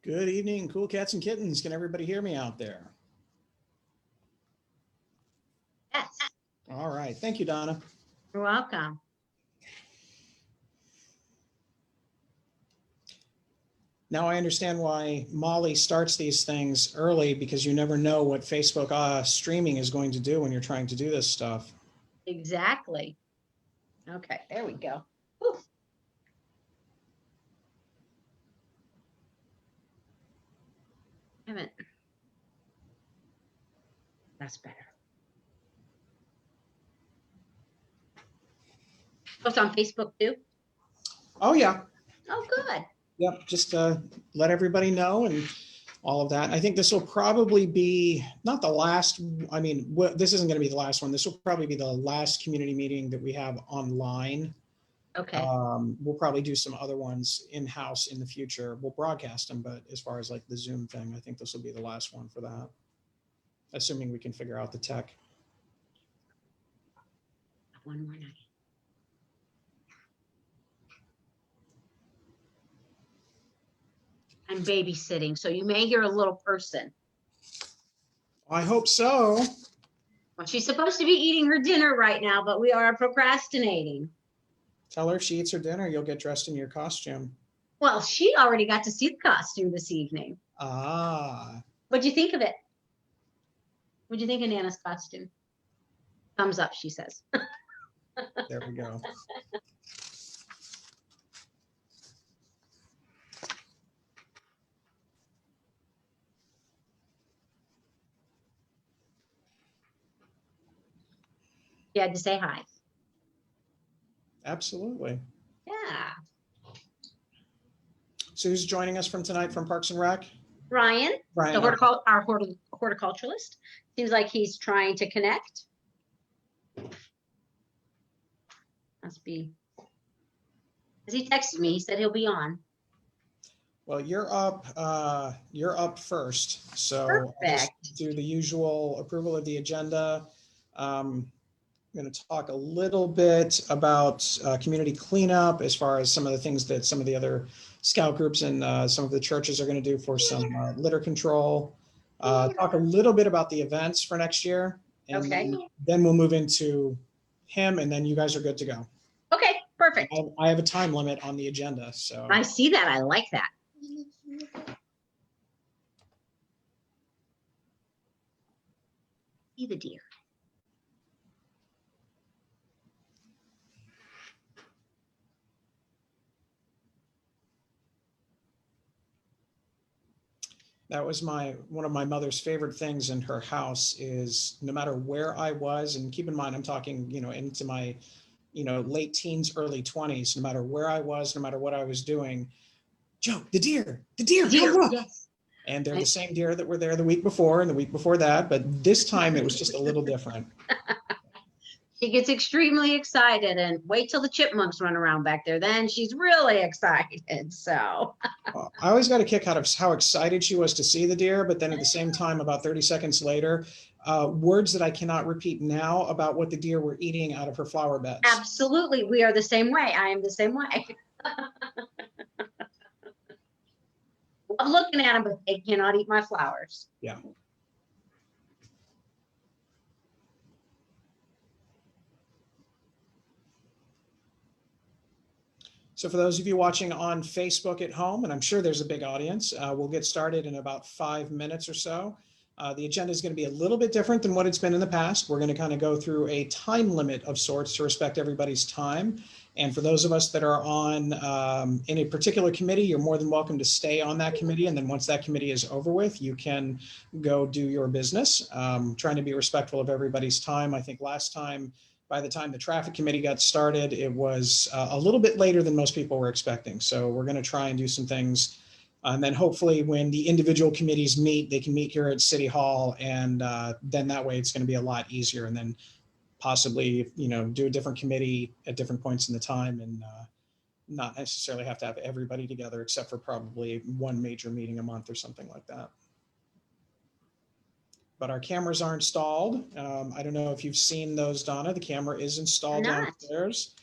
Good evening, cool cats and kittens. Can everybody hear me out there? Yes. All right. Thank you, Donna. You're welcome. Now I understand why Molly starts these things early, because you never know what Facebook streaming is going to do when you're trying to do this stuff. Exactly. Okay, there we go. Whew. Haven't. That's better. Post on Facebook too? Oh, yeah. Oh, good. Yep. Just let everybody know and all of that. I think this will probably be not the last. I mean, this isn't going to be the last one. This will probably be the last community meeting that we have online. Okay. We'll probably do some other ones in-house in the future. We'll broadcast them, but as far as like the Zoom thing, I think this will be the last one for that, assuming we can figure out the tech. One more night. I'm babysitting, so you may hear a little person. I hope so. Well, she's supposed to be eating her dinner right now, but we are procrastinating. Tell her if she eats her dinner, you'll get dressed in your costume. Well, she already got to see the costume this evening. Ah. What'd you think of it? What'd you think of Nana's costume? Thumbs up, she says. There we go. You had to say hi. Absolutely. Yeah. So who's joining us from tonight from Parks and Rec? Ryan, Brian. our horticulturalist. Seems like he's trying to connect. Must be. As he texted me, he said he'll be on. Well, you're up first. So I'll just do the usual approval of the agenda. I'm going to talk a little bit about community cleanup as far as some of the things that some of the other scout groups and some of the churches are going to do for some litter control. Talk a little bit about the events for next year. And okay. Then we'll move into him, and then you guys are good to go. Okay, perfect. I have a time limit on the agenda. So I see that. I like that. See the deer. That was one of my mother's favorite things in her house is no matter where I was, and keep in mind, I'm talking, into my, late teens, early 20s, no matter where I was, no matter what I was doing, Joe, the deer, look. Yes. And they're the same deer that were there the week before and the week before that, but this time it was just a little different. She gets extremely excited, and wait till the chipmunks run around back there. Then she's really excited. So I always got a kick out of how excited she was to see the deer, but then at the same time, about 30 seconds later, words that I cannot repeat now about what the deer were eating out of her flower beds. Absolutely. We are the same way. I am the same way. I'm looking at them, but they cannot eat my flowers. Yeah. So for those of you watching on Facebook at home, and I'm sure there's a big audience, we'll get started in about 5 minutes or so. The agenda is going to be a little bit different than what it's been in the past. We're going to kind of go through a time limit of sorts to respect everybody's time. And for those of us that are on in a particular committee, you're more than welcome to stay on that committee. And then once that committee is over with, you can go do your business. Trying to be respectful of everybody's time. I think last time, by the time the traffic committee got started, it was a little bit later than most people were expecting. So we're going to try and do some things. And then hopefully when the individual committees meet, they can meet here at City Hall. And then that way it's going to be a lot easier. And then possibly, do a different committee at different points in the time and not necessarily have to have everybody together except for probably one major meeting a month or something like that. But our cameras are installed. I don't know if you've seen those, Donna. The camera is installed downstairs.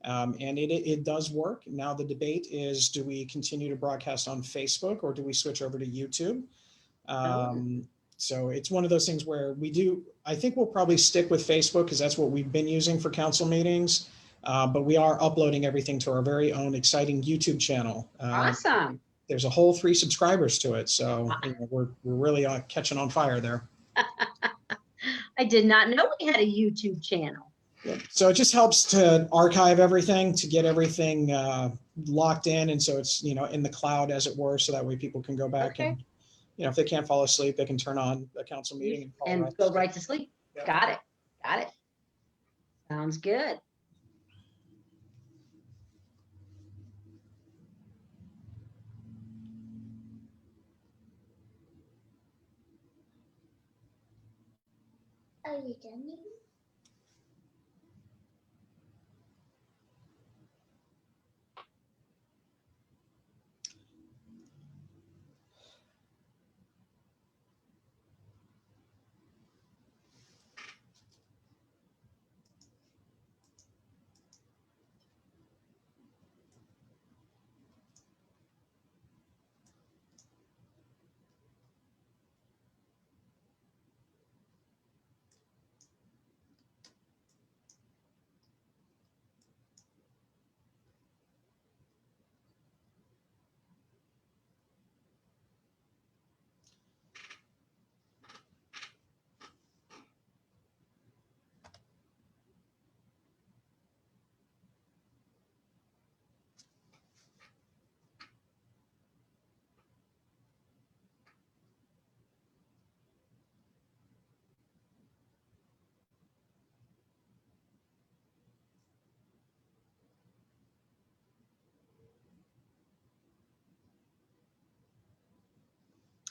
And it does work. Now the debate is, do we continue to broadcast on Facebook or do we switch over to YouTube? So it's one of those things where I think we'll probably stick with Facebook because that's what we've been using for council meetings. But we are uploading everything to our very own exciting YouTube channel. Awesome. There's a whole 3 subscribers to it. So we're really catching on fire there. I did not know we had a YouTube channel. Yeah. So it just helps to archive everything, to get everything locked in. And so it's, in the cloud, as it were, so that way people can go back and, if they can't fall asleep, they can turn on a council meeting and go right to sleep. Yep. Got it. Sounds good. Are you done?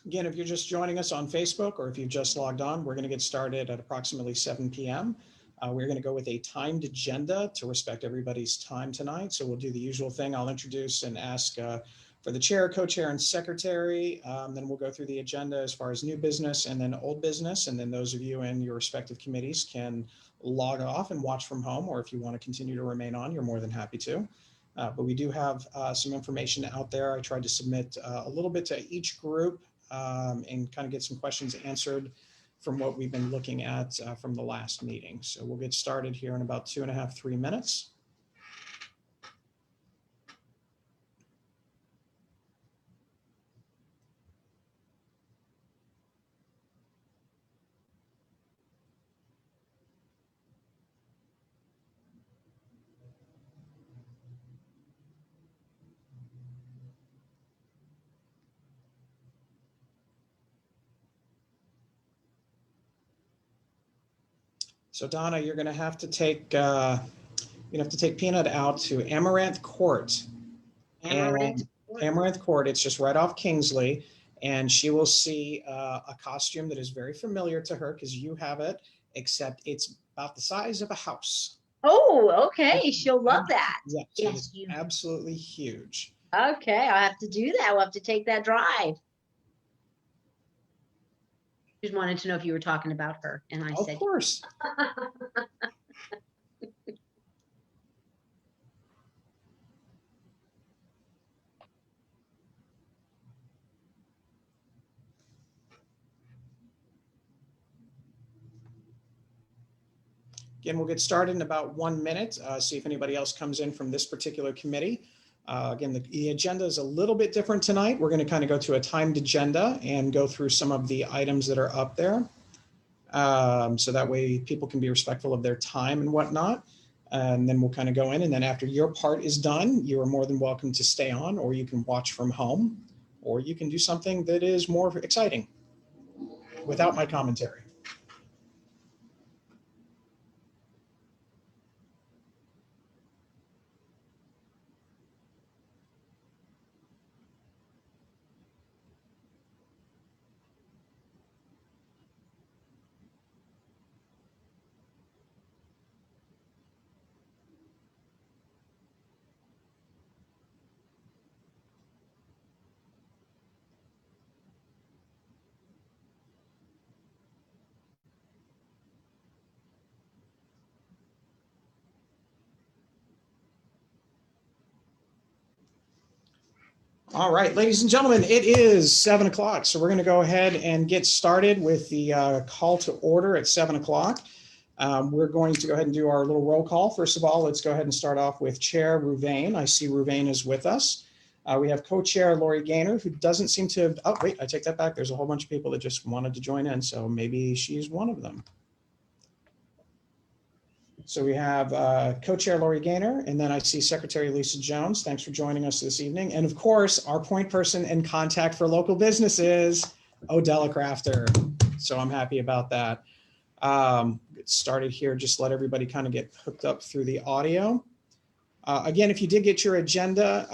Again, if you're just joining us on Facebook or if you've just logged on, we're going to get started at approximately 7 p.m. We're going to go with a timed agenda to respect everybody's time tonight. So we'll do the usual thing. I'll introduce and ask for the chair, co-chair, and secretary. Then we'll go through the agenda as far as new business and then old business. And then those of you in your respective committees can log off and watch from home, or if you want to continue to remain on, you're more than happy to. But we do have some information out there. I tried to submit a little bit to each group and kind of get some questions answered from what we've been looking at from the last meeting. So we'll get started here in about 2.5, 3 minutes. So Donna, you're going to have to take Peanut out to Amaranth Court. Amaranth Court. It's just right off Kingsley, and she will see a costume that is very familiar to her because you have it, except it's about the size of a house. Oh, okay. She'll love that. Yes, absolutely huge. Okay, I'll have to do that. We'll have to take that drive. Just wanted to know if you were talking about her, and I said, of course. Again, we'll get started in about 1 minute, see if anybody else comes in from this particular committee. Again, the agenda is a little bit different tonight. We're going to kind of go to a timed agenda and go through some of the items that are up there. So that way people can be respectful of their time and whatnot. And then we'll kind of go in, and then after your part is done, you are more than welcome to stay on, or you can watch from home, or you can do something that is more exciting without my commentary. All right, ladies and gentlemen, it is 7 o'clock. So we're going to go ahead and get started with the call to order at 7 o'clock. We're going to go ahead and do our little roll call. First of all, let's go ahead and start off with Chair Ruvain. I see Ruvain is with us. We have Co-Chair Lori Gaynor, who doesn't seem to, oh, wait, I take that back. There's a whole bunch of people that just wanted to join in, so maybe she's one of them. So we have Co-Chair Lori Gaynor, and then I see Secretary Lisa Jones. Thanks for joining us this evening. And of course, our point person and contact for local businesses, Odella Crafter. So I'm happy about that. Get started here, just let everybody kind of get hooked up through the audio. Again, if you did get your agenda,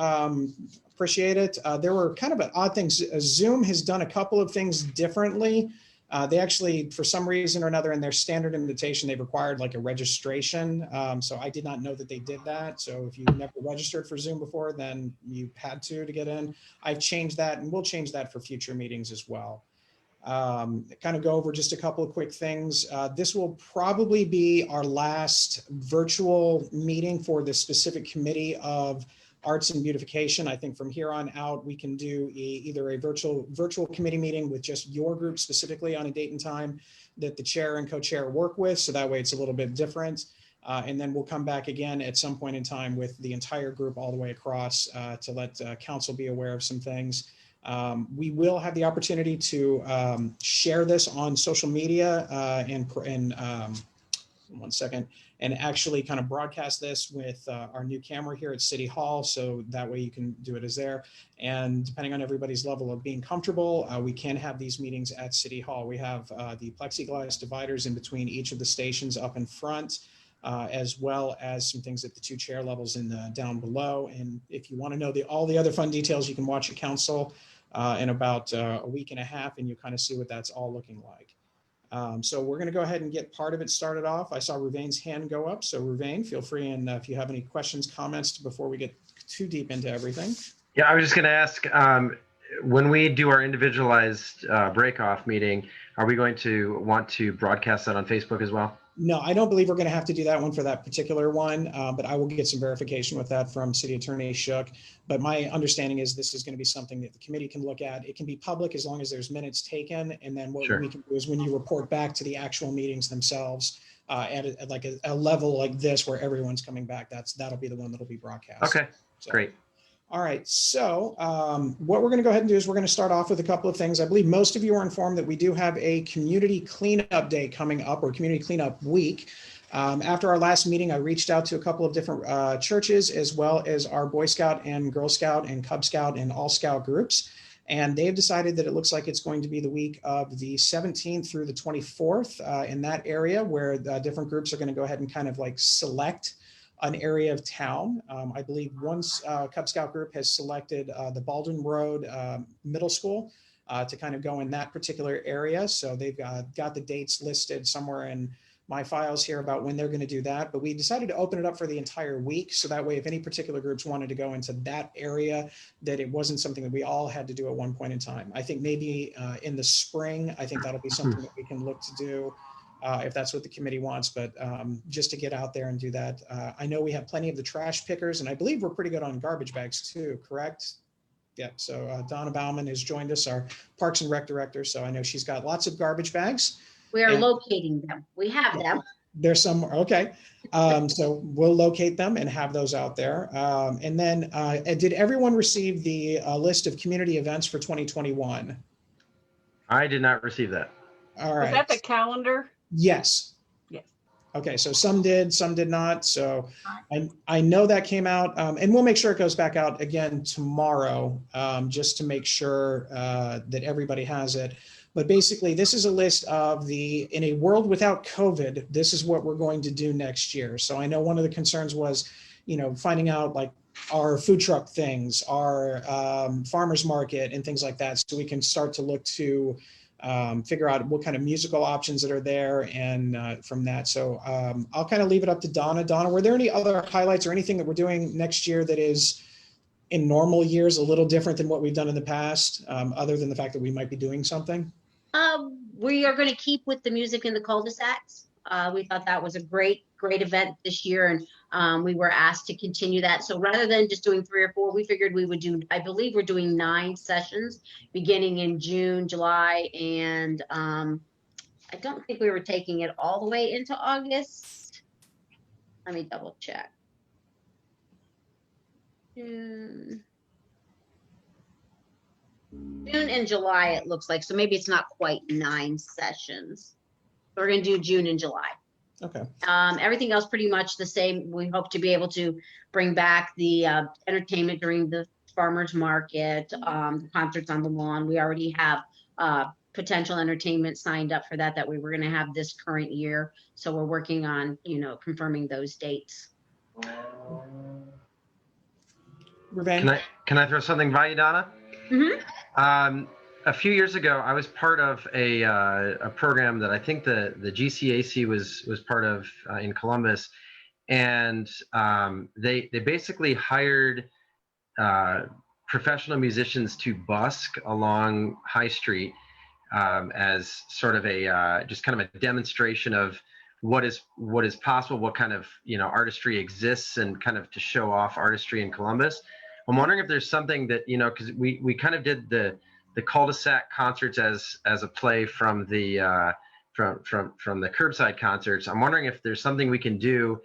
appreciate it. There were kind of odd things. Zoom has done a couple of things differently. They actually, for some reason or another, in their standard invitation, they've required like a registration. So I did not know that they did that. So if you never registered for Zoom before, then you had to get in. I've changed that, and we'll change that for future meetings as well. Kind of go over just a couple of quick things. This will probably be our last virtual meeting for the specific committee of Arts and Beautification. I think from here on out, we can do either a virtual committee meeting with just your group specifically on a date and time that the chair and co-chair work with. So that way it's a little bit different. And then we'll come back again at some point in time with the entire group all the way across to let council be aware of some things. We will have the opportunity to share this on social media and one second, and actually kind of broadcast this with our new camera here at City Hall. So that way you can do it as there. And depending on everybody's level of being comfortable, we can have these meetings at City Hall. We have the plexiglass dividers in between each of the stations up in front, as well as some things at the two chair levels in the down below. And if you want to know all the other fun details, you can watch at council in about a week and a half, and you kind of see what that's all looking like. So we're going to go ahead and get part of it started off. I saw Ruvain's hand go up. So Ruvain, feel free. And if you have any questions, comments before we get too deep into everything. Yeah, I was just going to ask, when we do our individualized break-off meeting, are we going to want to broadcast that on Facebook as well? No, I don't believe we're going to have to do that one for that particular one, but I will get some verification with that from City Attorney Shook. But my understanding is this is going to be something that the committee can look at. It can be public as long as there's minutes taken. And then what we can do is when you report back to the actual meetings themselves at like a level like this where everyone's coming back, that'll be the one that'll be broadcast. Okay, so, great. All right, so what we're going to go ahead and do is we're going to start off with a couple of things. I believe most of you are informed that we do have a community cleanup day coming up, or community cleanup week. After our last meeting, I reached out to a couple of different churches, as well as our Boy Scout and Girl Scout and Cub Scout and All Scout groups. And they've decided that it looks like it's going to be the week of the 17th through the 24th in that area, where the different groups are going to go ahead and kind of like select an area of town. I believe one Cub Scout group has selected the Baldwin Road Middle School to kind of go in that particular area. So they've got the dates listed somewhere in my files here about when they're going to do that. But we decided to open it up for the entire week. So that way, if any particular groups wanted to go into that area, that it wasn't something that we all had to do at one point in time. I think maybe in the spring, I think that'll be something that we can look to do. If that's what the committee wants, but just to get out there and do that. I know we have plenty of the trash pickers, and I believe we're pretty good on garbage bags too, correct? Yeah, so Donna Bauman has joined us, our Parks and Rec director, so I know she's got lots of garbage bags. We are locating them. We have them. There's some, okay. So we'll locate them and have those out there. And then did everyone receive the list of community events for 2021? I did not receive that. All right. Was that the calendar? Yes. Yes. Okay, so some did, some did not. So I know that came out, and we'll make sure it goes back out again tomorrow, just to make sure that everybody has it. But basically, this is a list of in a world without COVID, this is what we're going to do next year. So I know one of the concerns was, finding out like our food truck things, our farmers market and things like that. So we can start to look to figure out what kind of musical options that are there, and from that. So I'll kind of leave it up to Donna. Donna, were there any other highlights or anything that we're doing next year that is in normal years a little different than what we've done in the past, other than the fact that we might be doing something? We are going to keep with the music in the cul-de-sacs. We thought that was a great event this year, and we were asked to continue that. So rather than just doing 3 or 4, we figured we would do, I believe we're doing 9 sessions beginning in June, July, and I don't think we were taking it all the way into August. Let me double check. June and July, it looks like. So maybe it's not quite 9 sessions. We're going to do June and July. Okay. Everything else pretty much the same. We hope to be able to bring back the entertainment during the farmers market, concerts on the lawn. We already have potential entertainment signed up for that we were going to have this current year. So we're working on, confirming those dates. Ravane? Can I throw something by you, Donna? Mm-hmm. A few years ago, I was part of a program that I think the GCAC was part of in Columbus, and they basically hired professional musicians to busk along High Street as sort of a just kind of a demonstration of what is possible, what kind of artistry exists, and kind of to show off artistry in Columbus. I'm wondering if there's something that because we kind of did the cul-de-sac concerts as a play from the from the curbside concerts. I'm wondering if there's something we can do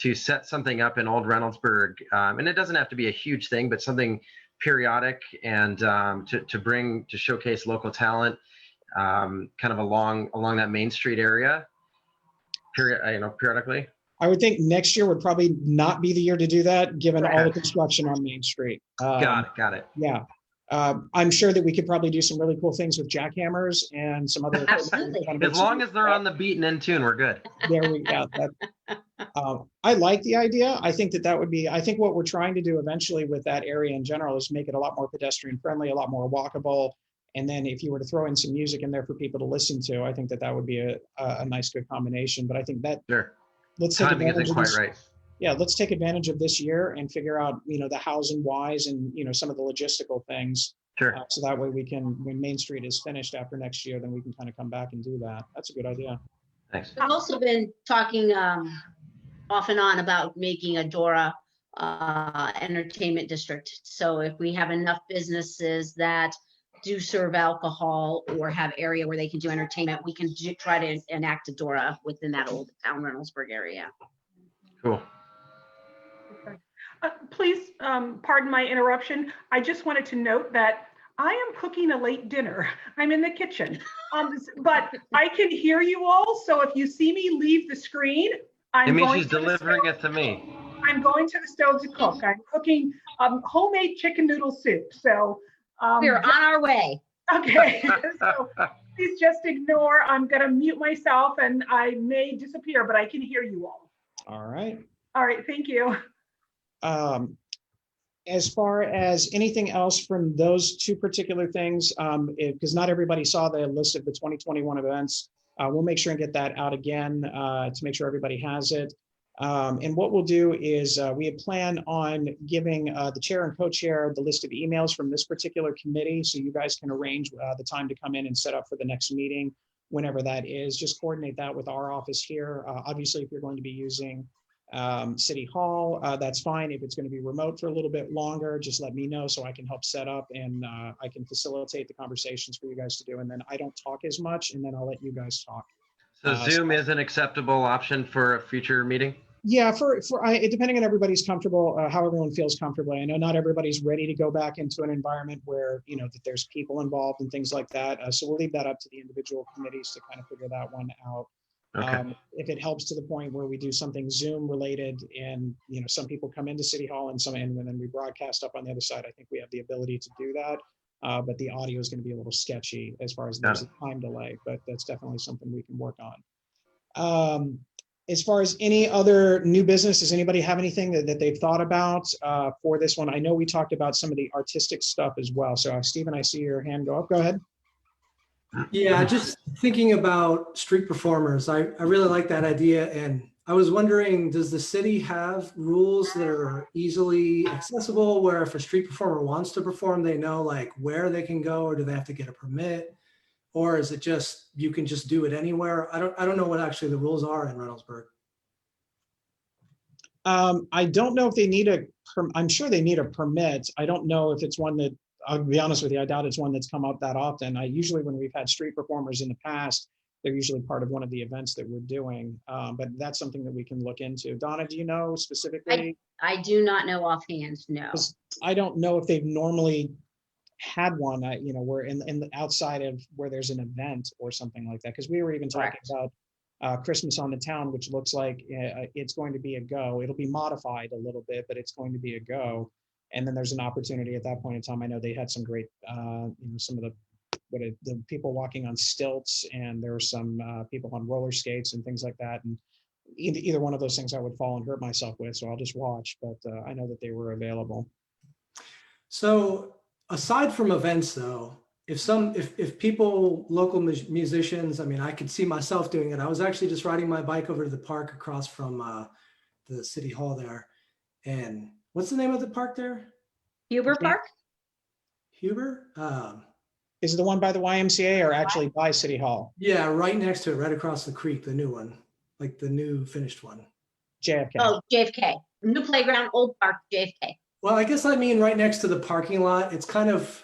to set something up in Old Reynoldsburg, and it doesn't have to be a huge thing, but something periodic and to showcase local talent, kind of along that Main Street area, periodically. I would think next year would probably not be the year to do that, given all the construction on Main Street. Got it. Yeah. I'm sure that we could probably do some really cool things with jackhammers and some other. Absolutely. As long as they're on the beat and in tune, we're good. There we go. I like the idea. I think that would be, I think what we're trying to do eventually with that area in general is make it a lot more pedestrian friendly, a lot more walkable. And then if you were to throw in some music in there for people to listen to, I think that would be a nice, good combination. But I think that let's take advantage of this. Right. Yeah, let's take advantage of this year and figure out, the housing wise and, some of the logistical things. Sure. So that way we can, when Main Street is finished after next year, then we can kind of come back and do that. That's a good idea. Thanks. I've also been talking off and on about making a Dora entertainment district. So if we have enough businesses that do serve alcohol or have area where they can do entertainment, we can try to enact a Dora within that Old Town Reynoldsburg area. Cool. Please, pardon my interruption. I just wanted to note that I am cooking a late dinner. I'm in the kitchen, but I can hear you all. So if you see me leave the screen, it means she's delivering it to me. I'm going to the stove to cook. I'm cooking homemade chicken noodle soup. So we're on our way. Okay. So please just ignore. I'm going to mute myself and I may disappear, but I can hear you all. All right. All right. Thank you. As far as anything else from those two particular things, because not everybody saw the list of the 2021 events, we'll make sure and get that out again to make sure everybody has it. And what we'll do is we had planned on giving the chair and co-chair the list of emails from this particular committee, so you guys can arrange the time to come in and set up for the next meeting, whenever that is. Just coordinate that with our office here. Obviously, if you're going to be using City Hall, that's fine. If it's going to be remote for a little bit longer, just let me know so I can help set up and I can facilitate the conversations for you guys to do. And then I don't talk as much, and then I'll let you guys talk. So Zoom is an acceptable option for a future meeting? Yeah, depending on everybody's comfortable, how everyone feels comfortable. I know not everybody's ready to go back into an environment where, that there's people involved and things like that. So we'll leave that up to the individual committees to kind of figure that one out. Okay. If it helps to the point where we do something Zoom related and, some people come into City Hall and then we broadcast up on the other side, I think we have the ability to do that. But the audio is going to be a little sketchy as far as there's a time delay, but that's definitely something we can work on. As far as any other new business, does anybody have anything that they've thought about for this one? I know we talked about some of the artistic stuff as well. So Stephen, I see your hand go up. Go ahead. Yeah, just thinking about street performers. I really like that idea. And I was wondering, does the city have rules that are easily accessible where if a street performer wants to perform, they know like where they can go, or do they have to get a permit? Or is it just, you can just do it anywhere? I don't know what actually the rules are in Reynoldsburg. I don't know if they need I'm sure they need a permit. I don't know if it's one that, I'll be honest with you, I doubt it's one that's come up that often. Usually when we've had street performers in the past, they're usually part of one of the events that we're doing. But that's something that we can look into. Donna, do you know specifically? I do not know offhand, no. I don't know if they've normally had one, where in the outside of where there's an event or something like that. Because we were even talking Correct. about Christmas on the Town, which looks like it's going to be a go. It'll be modified a little bit, but it's going to be a go. And then there's an opportunity at that point in time. I know they had some great, some of the people walking on stilts, and there were some people on roller skates and things like that. And either one of those things I would fall and hurt myself with, so I'll just watch. But I know that they were available. So aside from events though, if people, local musicians, I mean, I could see myself doing it. I was actually just riding my bike over to the park across from the city hall there. And what's the name of the park there? Huber Park? Huber? Is it the one by the YMCA or actually by City Hall? Yeah, right next to it, right across the creek, the new one, like the new finished one. JFK. Oh, JFK. New playground, old park, JFK. Well, I guess I mean right next to the parking lot. It's kind of,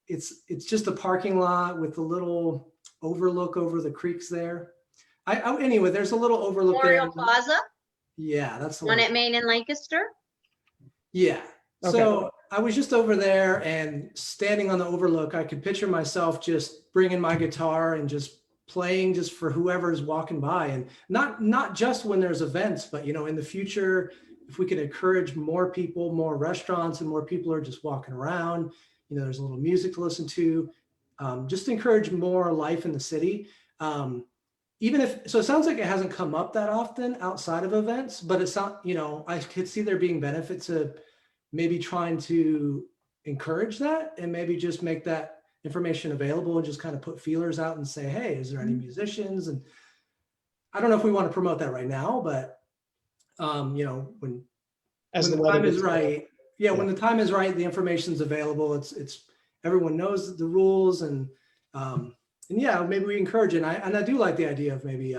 it's just a parking lot with a little overlook over the creeks there. Anyway, there's a little overlook Memorial there. Plaza, Yeah, that's the one one. at Main and Lancaster. Yeah. Okay. So I was just over there and standing on the overlook. I could picture myself just bringing my guitar and just playing just for whoever's walking by, and not just when there's events, but in the future, if we could encourage more people, more restaurants, and more people are just walking around, there's a little music to listen to, just encourage more life in the city. Even if, so it sounds like it hasn't come up that often outside of events, but it's not, I could see there being benefit to maybe trying to encourage that, and maybe just make that information available and just kind of put feelers out and say, hey, is there any musicians? And I don't know if we want to promote that right now, but when the time is right, when the time is right, the information's available. It's everyone knows the rules, and yeah, maybe we encourage it. And I do like the idea of maybe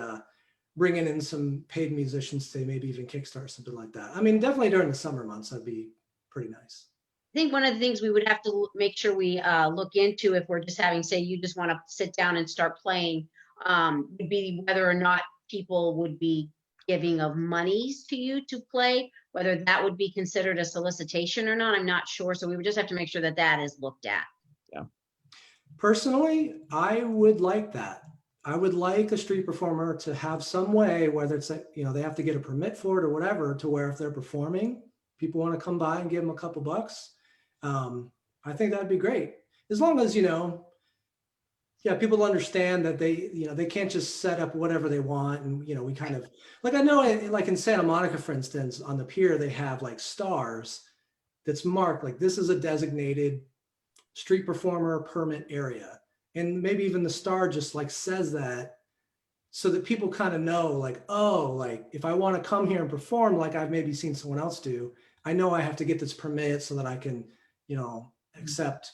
bringing in some paid musicians to maybe even kickstart something like that. I mean, definitely during the summer months, that'd be pretty nice. I think one of the things we would have to make sure we look into, if we're just having, say, you just want to sit down and start playing, would be whether or not people would be giving of monies to you to play, whether that would be considered a solicitation or not. I'm not sure. So we would just have to make sure that that is looked at. Yeah. Personally, I would like that. I would like a street performer to have some way, whether it's, they have to get a permit for it or whatever, to where if they're performing, people want to come by and give them a couple bucks. I think that'd be great. As long as, people understand that they can't just set up whatever they want. And, we kind of, like, I know, like in Santa Monica, for instance, on the pier, they have like stars that's marked, like this is a designated street performer permit area. And maybe even the star just like says that, so that people kind of know, like, oh, like if I want to come here and perform, like I've maybe seen someone else do, I know I have to get this permit so that I can, accept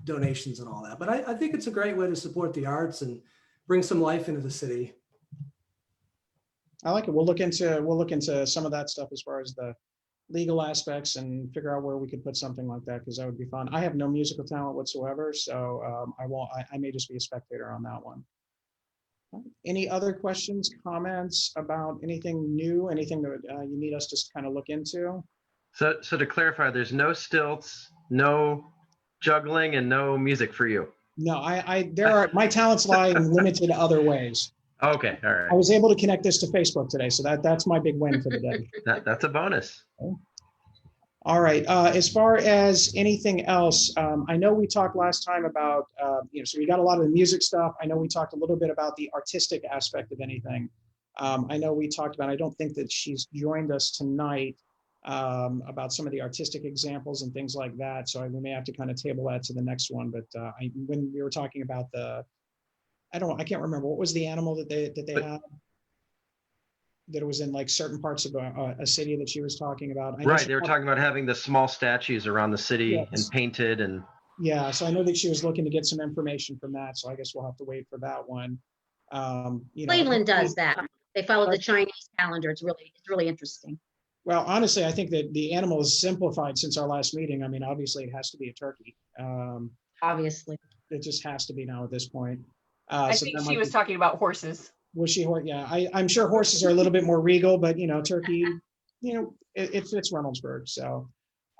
donations and all that. But I think it's a great way to support the arts and bring some life into the city. I like it. We'll look into some of that stuff as far as the legal aspects and figure out where we could put something like that, because that would be fun. I have no musical talent whatsoever, so I may just be a spectator on that one. Any other questions, comments about anything new, anything that you need us to kind of look into? So to clarify, there's no stilts, no juggling, and no music for you. No, my talents lie in limited other ways. Okay, all I right. was able to connect this to Facebook today, so that's my big win for the day. That's a bonus. All right. As far as anything else, I know we talked last time about, so we got a lot of the music stuff. I know we talked a little bit about the artistic aspect of anything. I know we talked about, I don't think that she's joined us tonight, about some of the artistic examples and things like that. So we may have to kind of table that to the next one. But when we were talking about I can't remember, what was the animal that they had? That it was in like certain parts of a city that she was talking about. Right, they were talking about having the small statues around the city, yes, and painted, and Yeah, so I know that she was looking to get some information from that, so I guess we'll have to wait for that one. Cleveland does that. They follow the Chinese calendar. It's really interesting. Well, honestly, I think that the animal is simplified since our last meeting. I mean, obviously, it has to be a turkey. Obviously. It just has to be now at this point. I So think that she might was be- talking about horses. Was she? Yeah, I'm sure horses are a little bit more regal, but turkey, it fits Reynoldsburg. So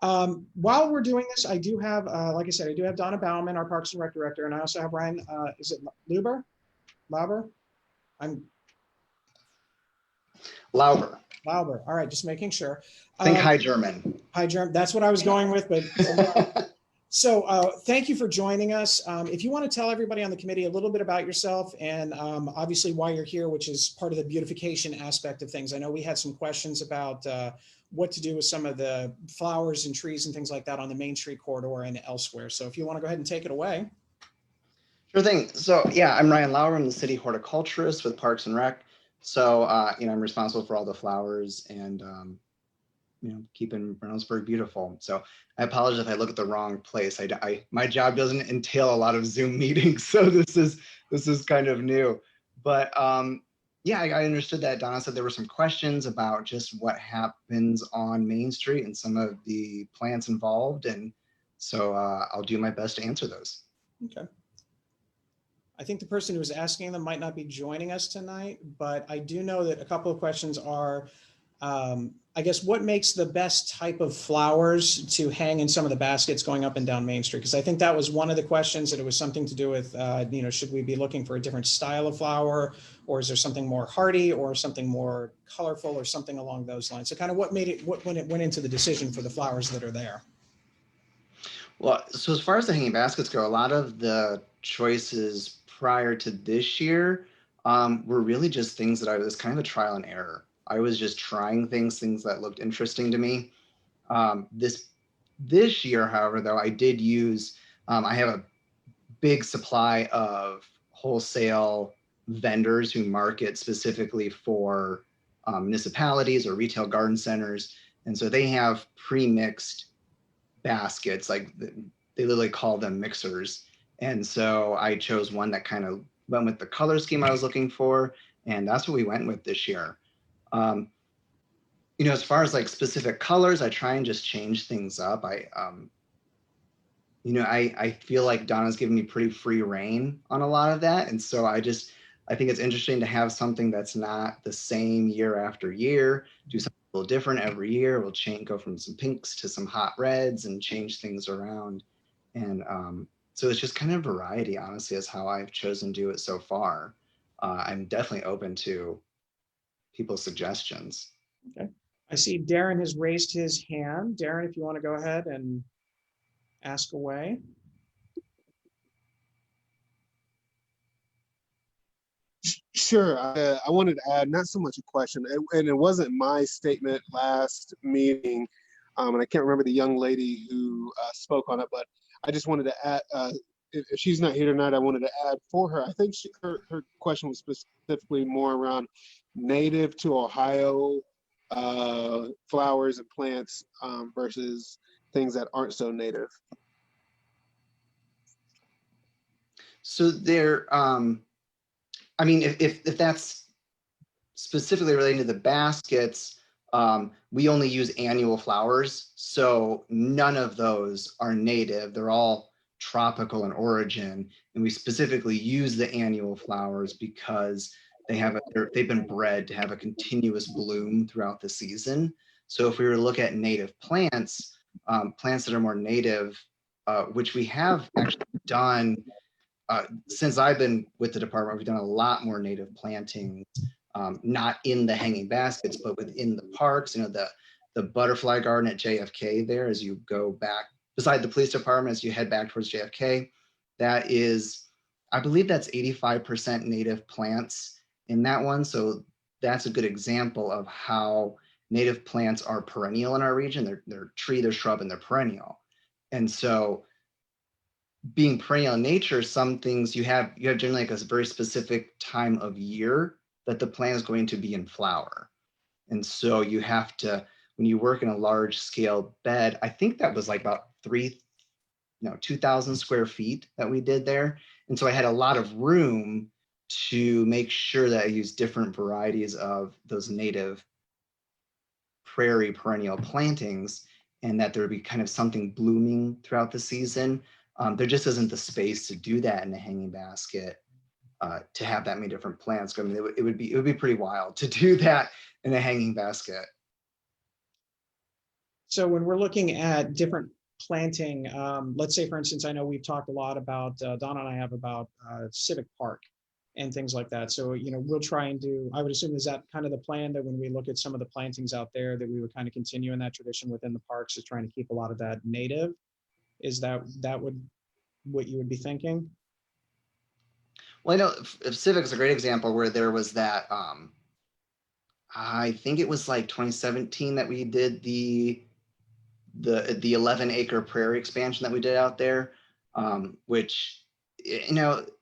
while we're doing this, I do have, like I said, I do have Donna Bauman, our Parks and Rec director, and I also have Ryan. Is it Lauber? I'm Lauber. Lauber. All right, just making sure. Think High German. High German. That's what I was going with, but. So thank you for joining us. If you want to tell everybody on the committee a little bit about yourself and obviously why you're here, which is part of the beautification aspect of things. I know we had some questions about what to do with some of the flowers and trees and things like that on the Main Street corridor and elsewhere. So if you want to go ahead and take it away. Sure thing. So yeah, I'm Ryan Lauber. I'm the city horticulturist with Parks and Rec. So I'm responsible for all the flowers and keeping Reynoldsburg beautiful. So I apologize if I look at the wrong place. My job doesn't entail a lot of Zoom meetings, so this is kind of new. But yeah, I understood that Donna said there were some questions about just what happens on Main Street and some of the plants involved, and so I'll do my best to answer those. Okay. I think the person who was asking them might not be joining us tonight, but I do know that a couple of questions are, I guess, what makes the best type of flowers to hang in some of the baskets going up and down Main Street? Because I think that was one of the questions, that it was something to do with, should we be looking for a different style of flower, or is there something more hardy or something more colorful or something along those lines? So kind of what went into the decision for the flowers that are there? Well, so as far as the hanging baskets go, a lot of the choices prior to this year were really just things that I was kind of a trial and error. I was just trying things that looked interesting to me. This year, however, though, I did use, I have a big supply of wholesale vendors who market specifically for municipalities or retail garden centers. And so they have pre-mixed baskets, like they literally call them mixers. And so I chose one that kind of went with the color scheme I was looking for. And that's what we went with this year. As far as like specific colors, I try and just change things up. I feel like Donna's given me pretty free reign on a lot of that. And so I think it's interesting to have something that's not the same year after year, do something a little different every year. We'll go from some pinks to some hot reds and change things around. And so it's just kind of variety, honestly, is how I've chosen to do it so far. I'm definitely open to people's suggestions. Okay. I see Darren has raised his hand. Darren, if you want to go ahead and ask away. Sure. I wanted to add not so much a question, and it wasn't my statement last meeting, and I can't remember the young lady who spoke on it, but I just wanted to add, if she's not here tonight, I wanted to add for her. I think her question was specifically more around native to Ohio flowers and plants versus things that aren't so native. So there, if that's specifically relating to the baskets, we only use annual flowers. So none of those are native. They're all tropical in origin. And we specifically use the annual flowers because they've been bred to have a continuous bloom throughout the season. So if we were to look at native plants, plants that are more native, which we have actually done, since I've been with the department, we've done a lot more native plantings, not in the hanging baskets, but within the parks. The butterfly garden at JFK there, as you go back beside the police department, as you head back towards JFK, that is, I believe that's 85% native plants in that one. So that's a good example of how native plants are perennial in our region. They're tree, they're shrub, and they're perennial. And so being perennial in nature, some things you have generally like a very specific time of year that the plant is going to be in flower. And so you have to, when you work in a large scale bed, I think that was like about 2,000 square feet that we did there. And so I had a lot of room to make sure that I used different varieties of those native prairie perennial plantings, and that there would be kind of something blooming throughout the season. There just isn't the space to do that in a hanging basket, to have that many different plants. I mean, it would be pretty wild to do that in a hanging basket. So when we're looking at different planting, let's say, for instance, I know we've talked a lot about, Donna and I have about Civic Park and things like that. So, we'll try and do, I would assume, is that kind of the plan, that when we look at some of the plantings out there, that we would kind of continue in that tradition within the parks, is trying to keep a lot of that native? Is that what you would be thinking? Well, I know if Civic's a great example where there was that, I think it was like 2017 that we did the 11-acre prairie expansion that we did out there, which,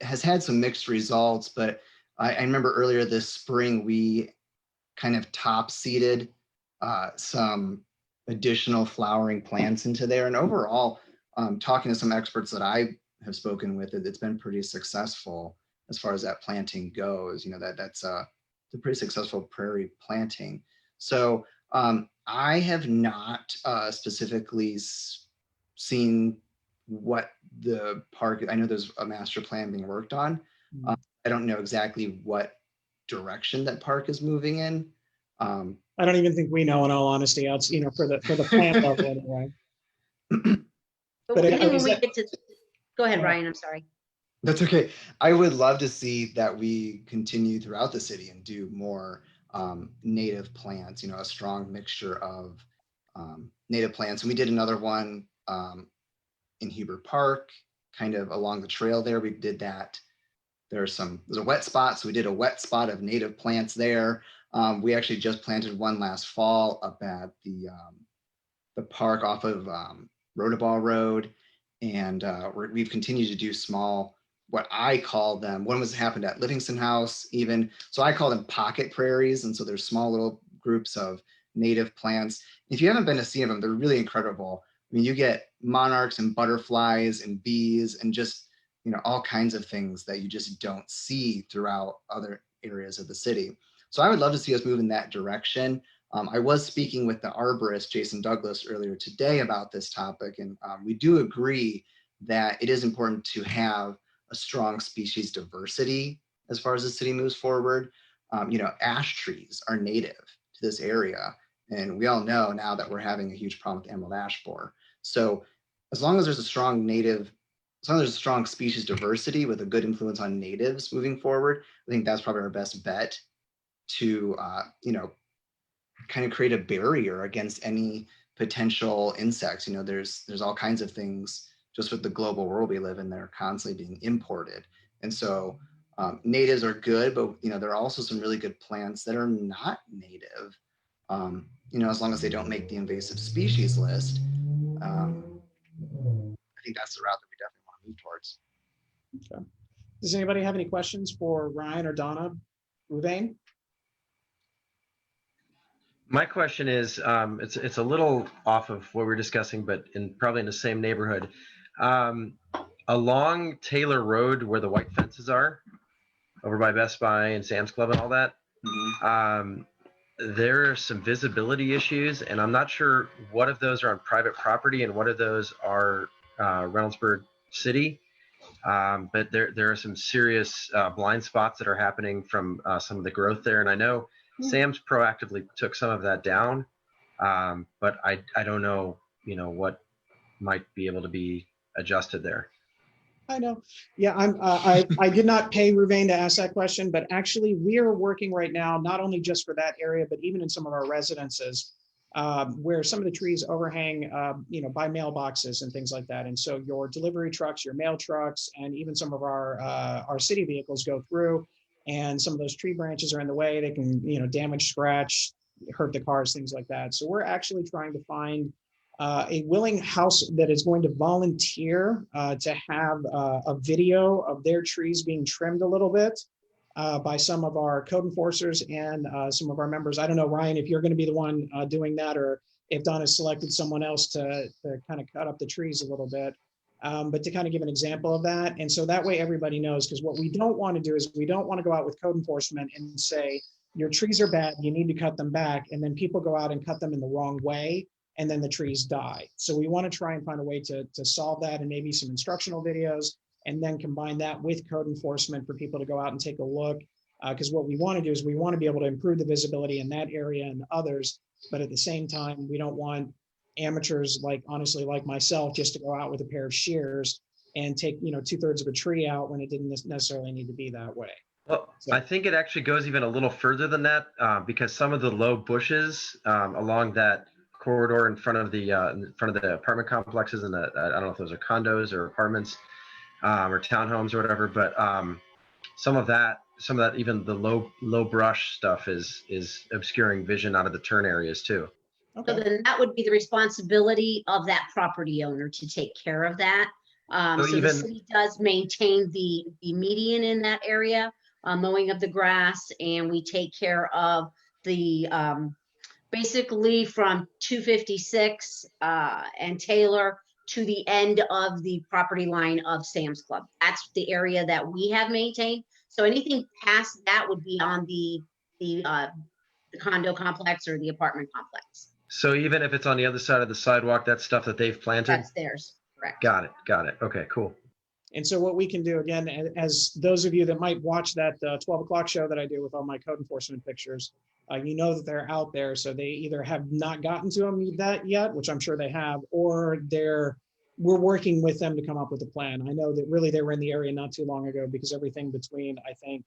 has had some mixed results. But I remember earlier this spring, we kind of top seeded some additional flowering plants into there. And overall, talking to some experts that I have spoken with, it's been pretty successful as far as that planting goes. That's a pretty successful prairie planting. So I have not specifically seen what the park, I know there's a master plan being worked on. I don't know exactly what direction that park is moving in. I don't even think we know, in all honesty, for the plant level anyway. But But when is we that- get to, go ahead, Yeah. Ryan, I'm sorry. That's okay. I would love to see that we continue throughout the city and do more native plants, a strong mixture of native plants. And we did another one in Heber Park, kind of along the trail there. We did that. There's a wet spot. So we did a wet spot of native plants there. We actually just planted one last fall up at the park off of Rotoball Road. And we've continued to do small, what I call them, one was happened at Livingston House even. So I call them pocket prairies. And so there's small little groups of native plants. If you haven't been to see them, they're really incredible. I mean, you get monarchs and butterflies and bees and just, all kinds of things that you just don't see throughout other areas of the city. So I would love to see us move in that direction. I was speaking with the arborist, Jason Douglas, earlier today about this topic. And we do agree that it is important to have a strong species diversity as far as the city moves forward. Ash trees are native to this area. And we all know now that we're having a huge problem with emerald ash borer. So as long as there's a strong species diversity with a good influence on natives moving forward, I think that's probably our best bet to, kind of create a barrier against any potential insects. There's all kinds of things just with the global world we live in that are constantly being imported. And so natives are good, but there are also some really good plants that are not native. As long as they don't make the invasive species list, I think that's the route that we definitely want to move towards. Okay. Does anybody have any questions for Ryan or Donna? Ruvain? My question is, it's a little off of what we're discussing, but probably in the same neighborhood. Along Taylor Road, where the white fences are, over by Best Buy and Sam's Club and all that, there are some visibility issues, and I'm not sure what of those are on private property and what of those are Reynoldsburg City. But there are some serious blind spots that are happening from some of the growth there, and I know Sam's proactively took some of that down, but I don't know, what might be able to be adjusted there. I know. Yeah, I did not pay Ruvain to ask that question, but actually we are working right now, not only just for that area, but even in some of our residences, where some of the trees overhang, by mailboxes and things like that. And so your delivery trucks, your mail trucks, and even some of our city vehicles go through, and some of those tree branches are in the way. They can, damage, scratch, hurt the cars, things like that. So we're actually trying to find a willing house that is going to volunteer to have a video of their trees being trimmed a little bit by some of our code enforcers and some of our members. I don't know, Ryan, if you're going to be the one doing that, or if Don has selected someone else to kind of cut up the trees a little bit. but to kind of give an example of that. And so that way everybody knows, because what we don't want to do is we don't want to go out with code enforcement and say, your trees are bad, you need to cut them back. And then people go out and cut them in the wrong way, and then the trees die. So we want to try and find a way to solve that, and maybe some instructional videos, and then combine that with code enforcement for people to go out and take a look. Because what we want to do is we want to be able to improve the visibility in that area and others, but at the same time, we don't want amateurs, like honestly, like myself, just to go out with a pair of shears and take 2/3 of a tree out when it didn't necessarily need to be that way. Well, I think it actually goes even a little further than that, because some of the low bushes along that corridor in front of the apartment complexes, and I don't know if those are condos or apartments or townhomes or whatever, but some of that, even the low brush stuff is obscuring vision out of the turn areas too. So then that would be the responsibility of that property owner to take care of that. So the city does maintain the median in that area, mowing of the grass, and we take care of the basically from 256 and Taylor to the end of the property line of Sam's Club. That's the area that we have maintained. So anything past that would be on the condo complex or the apartment complex. So even if it's on the other side of the sidewalk, that's stuff that they've planted? That's theirs, correct. Got it. Okay, cool. And so what we can do, again, as those of you that might watch that 12 o'clock show that I do with all my code enforcement pictures, you know that they're out there. So they either have not gotten to them yet, which I'm sure they have, or we're working with them to come up with a plan. I know that really they were in the area not too long ago, because everything between, I think,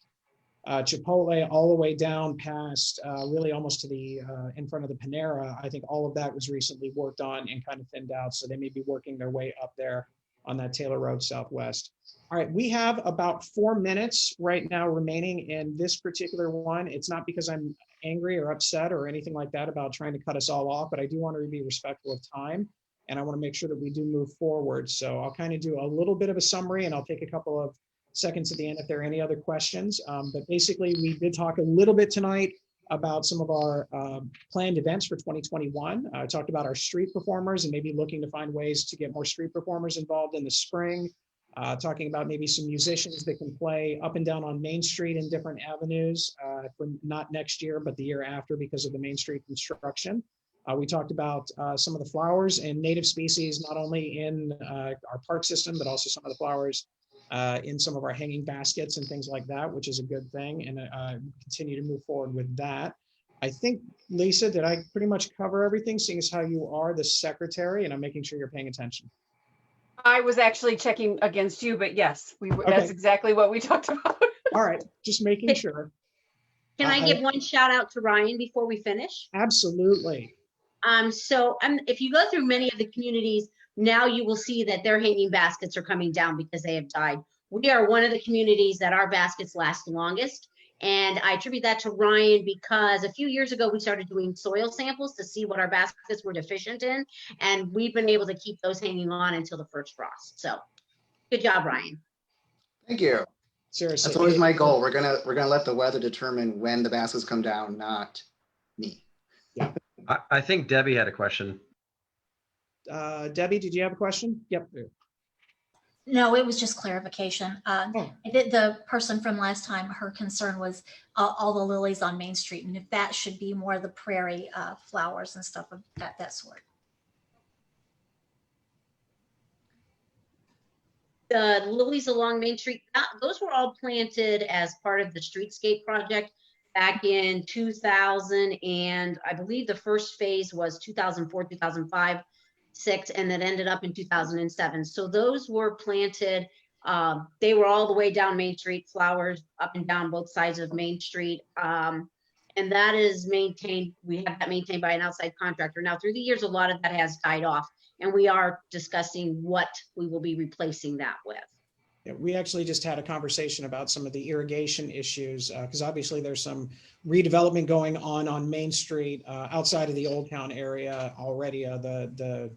Chipotle all the way down past really almost to the in front of the Panera, I think all of that was recently worked on and kind of thinned out. So they may be working their way up there on that Taylor Road Southwest. All right, we have about 4 minutes right now remaining in this particular one. It's not because I'm angry or upset or anything like that about trying to cut us all off, but I do want to be respectful of time, and I want to make sure that we do move forward. So I'll kind of do a little bit of a summary, and I'll take a couple of seconds at the end if there are any other questions. But basically, we did talk a little bit tonight about some of our planned events for 2021. I talked about our street performers and maybe looking to find ways to get more street performers involved in the spring. Talking about maybe some musicians that can play up and down on Main Street in different avenues for not next year, but the year after, because of the Main Street construction. We talked about some of the flowers and native species, not only in our park system, but also some of the flowers in some of our hanging baskets and things like that, which is a good thing, and continue to move forward with that. I think, Lisa, did I pretty much cover everything, seeing as how you are the secretary, and I'm making sure you're paying attention? I was actually checking against you, but yes, that's exactly what we talked about. All right, just making sure. Can I give one shout out to Ryan before we finish? Absolutely. So if you go through many of the communities, now you will see that their hanging baskets are coming down because they have died. We are one of the communities that our baskets last the longest. And I attribute that to Ryan because a few years ago, we started doing soil samples to see what our baskets were deficient in. And we've been able to keep those hanging on until the first frost. So good job, Ryan. Thank you. Seriously. That's always my goal. We're gonna let the weather determine when the baskets come down, not me. Yeah. I think Debbie had a question. Debbie, did you have a question? Yep. No, it was just clarification. The person from last time, her concern was all the lilies on Main Street, and if that should be more of the prairie flowers and stuff of that sort. The lilies along Main Street, those were all planted as part of the streetscape project back in 2000, and I believe the first phase was 2004, 2005, 2006, and that ended up in 2007. So those were planted. They were all the way down Main Street, flowers up and down both sides of Main Street. And that is maintained. We have that maintained by an outside contractor. Now, through the years, a lot of that has died off, and we are discussing what we will be replacing that with. Yeah, we actually just had a conversation about some of the irrigation issues because obviously there's some redevelopment going on Main Street outside of the Old Town area already. The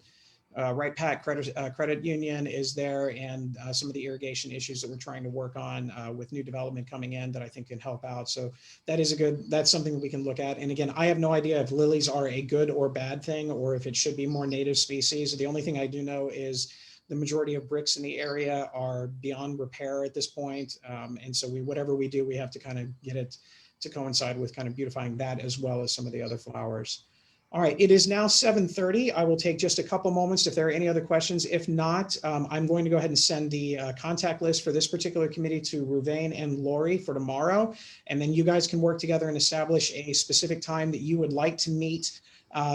Wright Pat Credit Union is there, and some of the irrigation issues that we're trying to work on with new development coming in that I think can help out. So that's something that we can look at. And again, I have no idea if lilies are a good or bad thing, or if it should be more native species. The only thing I do know is The majority of bricks in the area are beyond repair at this point. And so whatever we do, we have to kind of get it to coincide with kind of beautifying that as well as some of the other flowers. All right, it is now 7:30. I will take just a couple moments if there are any other questions. If not, I'm going to go ahead and send the contact list for this particular committee to Ruvain and Lori for tomorrow. And then you guys can work together and establish a specific time that you would like to meet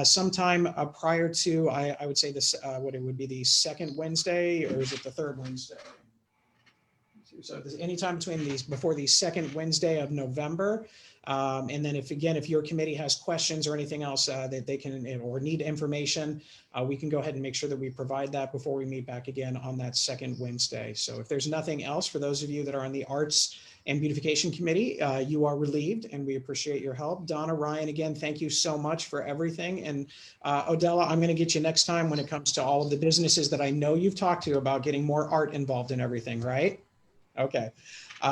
sometime prior to, I would say this, what it would be the second Wednesday, or is it the third Wednesday? So anytime between before the second Wednesday of November. And then if your committee has questions or anything else that they can, or need information, we can go ahead and make sure that we provide that before we meet back again on that second Wednesday. So if there's nothing else, for those of you that are on the Arts and Beautification Committee, you are relieved and we appreciate your help. Donna, Ryan, again, thank you so much for everything. And Odella, I'm going to get you next time when it comes to all of the businesses that I know you've talked to about getting more art involved in everything, right? Okay.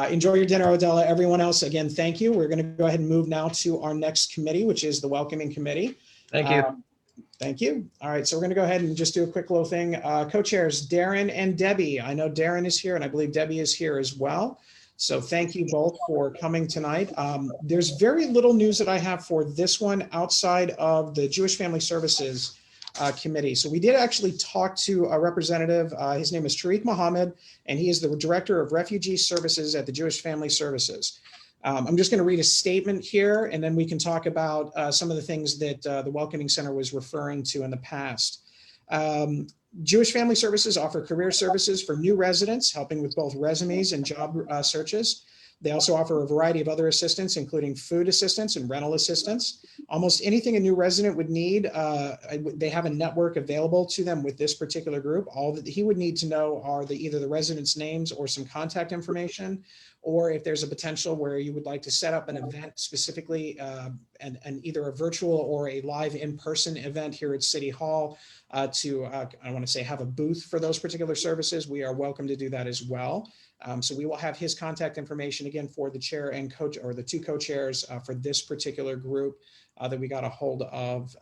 Enjoy your dinner, Odella. Everyone else, again, thank you. We're going to go ahead and move now to our next committee, which is the Welcoming Committee. Thank you. Thank you. All right, so we're going to go ahead and just do a quick little thing. Co-chairs, Darren and Debbie. I know Darren is here, and I believe Debbie is here as well. So thank you both for coming tonight. There's very little news that I have for this one outside of the Jewish Family Services Committee. So we did actually talk to a representative. His name is Tariq Mohammed, and he is the Director of Refugee Services at the Jewish Family Services. I'm just going to read a statement here, and then we can talk about some of the things that the Welcoming Center was referring to in the past. Jewish Family Services offer career services for new residents, helping with both resumes and job searches. They also offer a variety of other assistance, including food assistance and rental assistance. Almost anything a new resident would need, they have a network available to them with this particular group. All that he would need to know are either the residents' names or some contact information, or if there's a potential where you would like to set up an event specifically, and either a virtual or a live in-person event here at City Hall I want to say, have a booth for those particular services. We are welcome to do that as well. So we will have his contact information again for the chair and coach, or the two co-chairs for this particular group that we got a hold of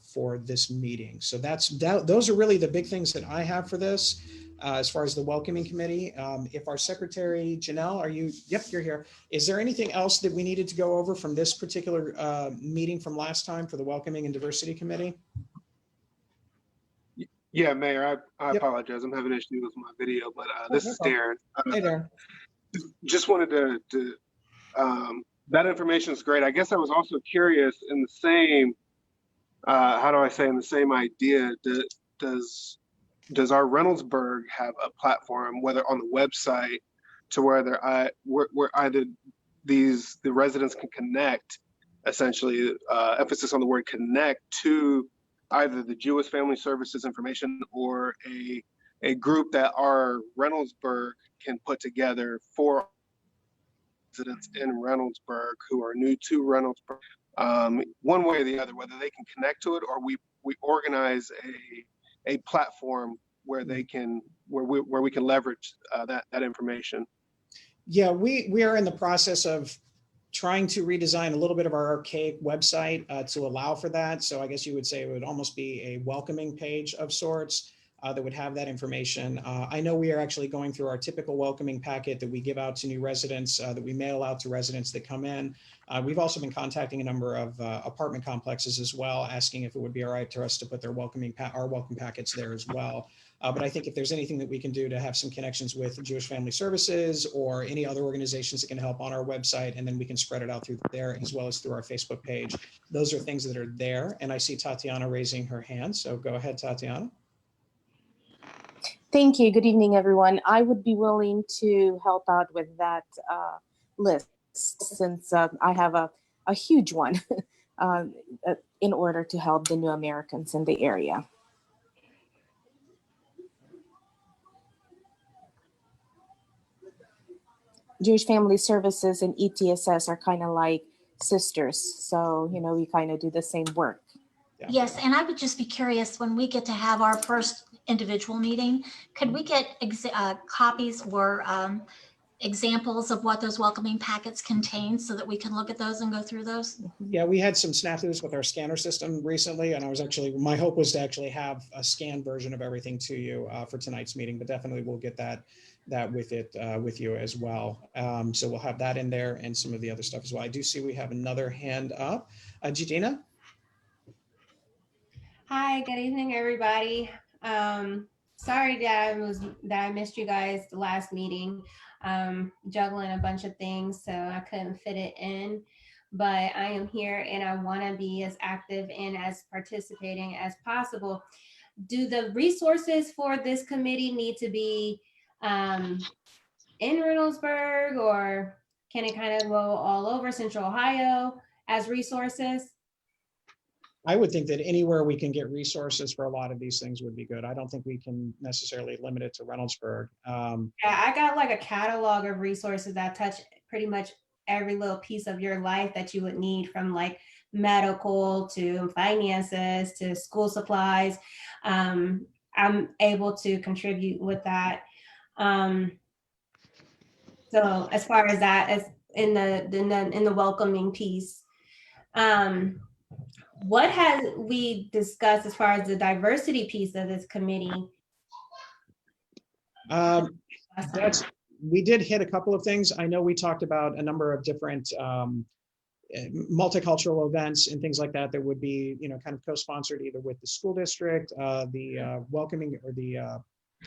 for this meeting. So those are really the big things that I have for this as far as the Welcoming Committee. If our secretary, Janelle, yep, you're here. Is there anything else that we needed to go over from this particular meeting from last time for the Welcoming and Diversity Committee? Yeah, Mayor, I apologize. I'm having issues with my video, but this is Darren. Hey, Darren. Just wanted to that information is great. I guess I was also curious in the same, in the same idea, does our Reynoldsburg have a platform, whether on the website, to where either the residents can connect, essentially, emphasis on the word connect, to either the Jewish Family Services information or a group that our Reynoldsburg can put together for residents in Reynoldsburg who are new to Reynoldsburg, one way or the other, whether they can connect to it or we organize a platform where they can where we can leverage that information. Yeah, we are in the process of trying to redesign a little bit of our archaic website to allow for that. So I guess you would say it would almost be a welcoming page of sorts that would have that information. I know we are actually going through our typical welcoming packet that we give out to new residents, that we mail out to residents that come in. We've also been contacting a number of apartment complexes as well, asking if it would be all right for us to put their our welcome packets there as well. But I think if there's anything that we can do to have some connections with Jewish Family Services or any other organizations that can help on our website, and then we can spread it out through there as well as through our Facebook page. Those are things that are there. And I see Tatiana raising her hand. So go ahead, Tatiana. Thank you. Good evening, everyone. I would be willing to help out with that list since I have a huge one in order to help the new Americans in the area. Jewish Family Services and ETSS are kind of like sisters. So, we kind of do the same work. Yeah. Yes, and I would just be curious, when we get to have our first individual meeting, could we get copies or examples of what those welcoming packets contain so that we can look at those and go through those? Yeah, we had some snafus with our scanner system recently, and my hope was to actually have a scanned version of everything to you for tonight's meeting, but definitely we'll get that with you as well. So we'll have that in there and some of the other stuff as well. I do see we have another hand up. Gina? Hi, good evening, everybody. Sorry that I missed you guys the last meeting. Juggling a bunch of things, so I couldn't fit it in. But I am here and I want to be as active and as participating as possible. Do the resources for this committee need to be in Reynoldsburg, or can it kind of go all over Central Ohio as resources? I would think that anywhere we can get resources for a lot of these things would be good. I don't think we can necessarily limit it to Reynoldsburg. Yeah, I got like a catalog of resources that touch pretty much every little piece of your life that you would need, from like medical to finances to school supplies. I'm able to contribute with that. So as far as that, as in the welcoming piece, what has we discussed as far as the diversity piece of this committee? We did hit a couple of things. I know we talked about a number of different multicultural events and things like that would be, kind of co-sponsored either with the school district, the welcoming, or the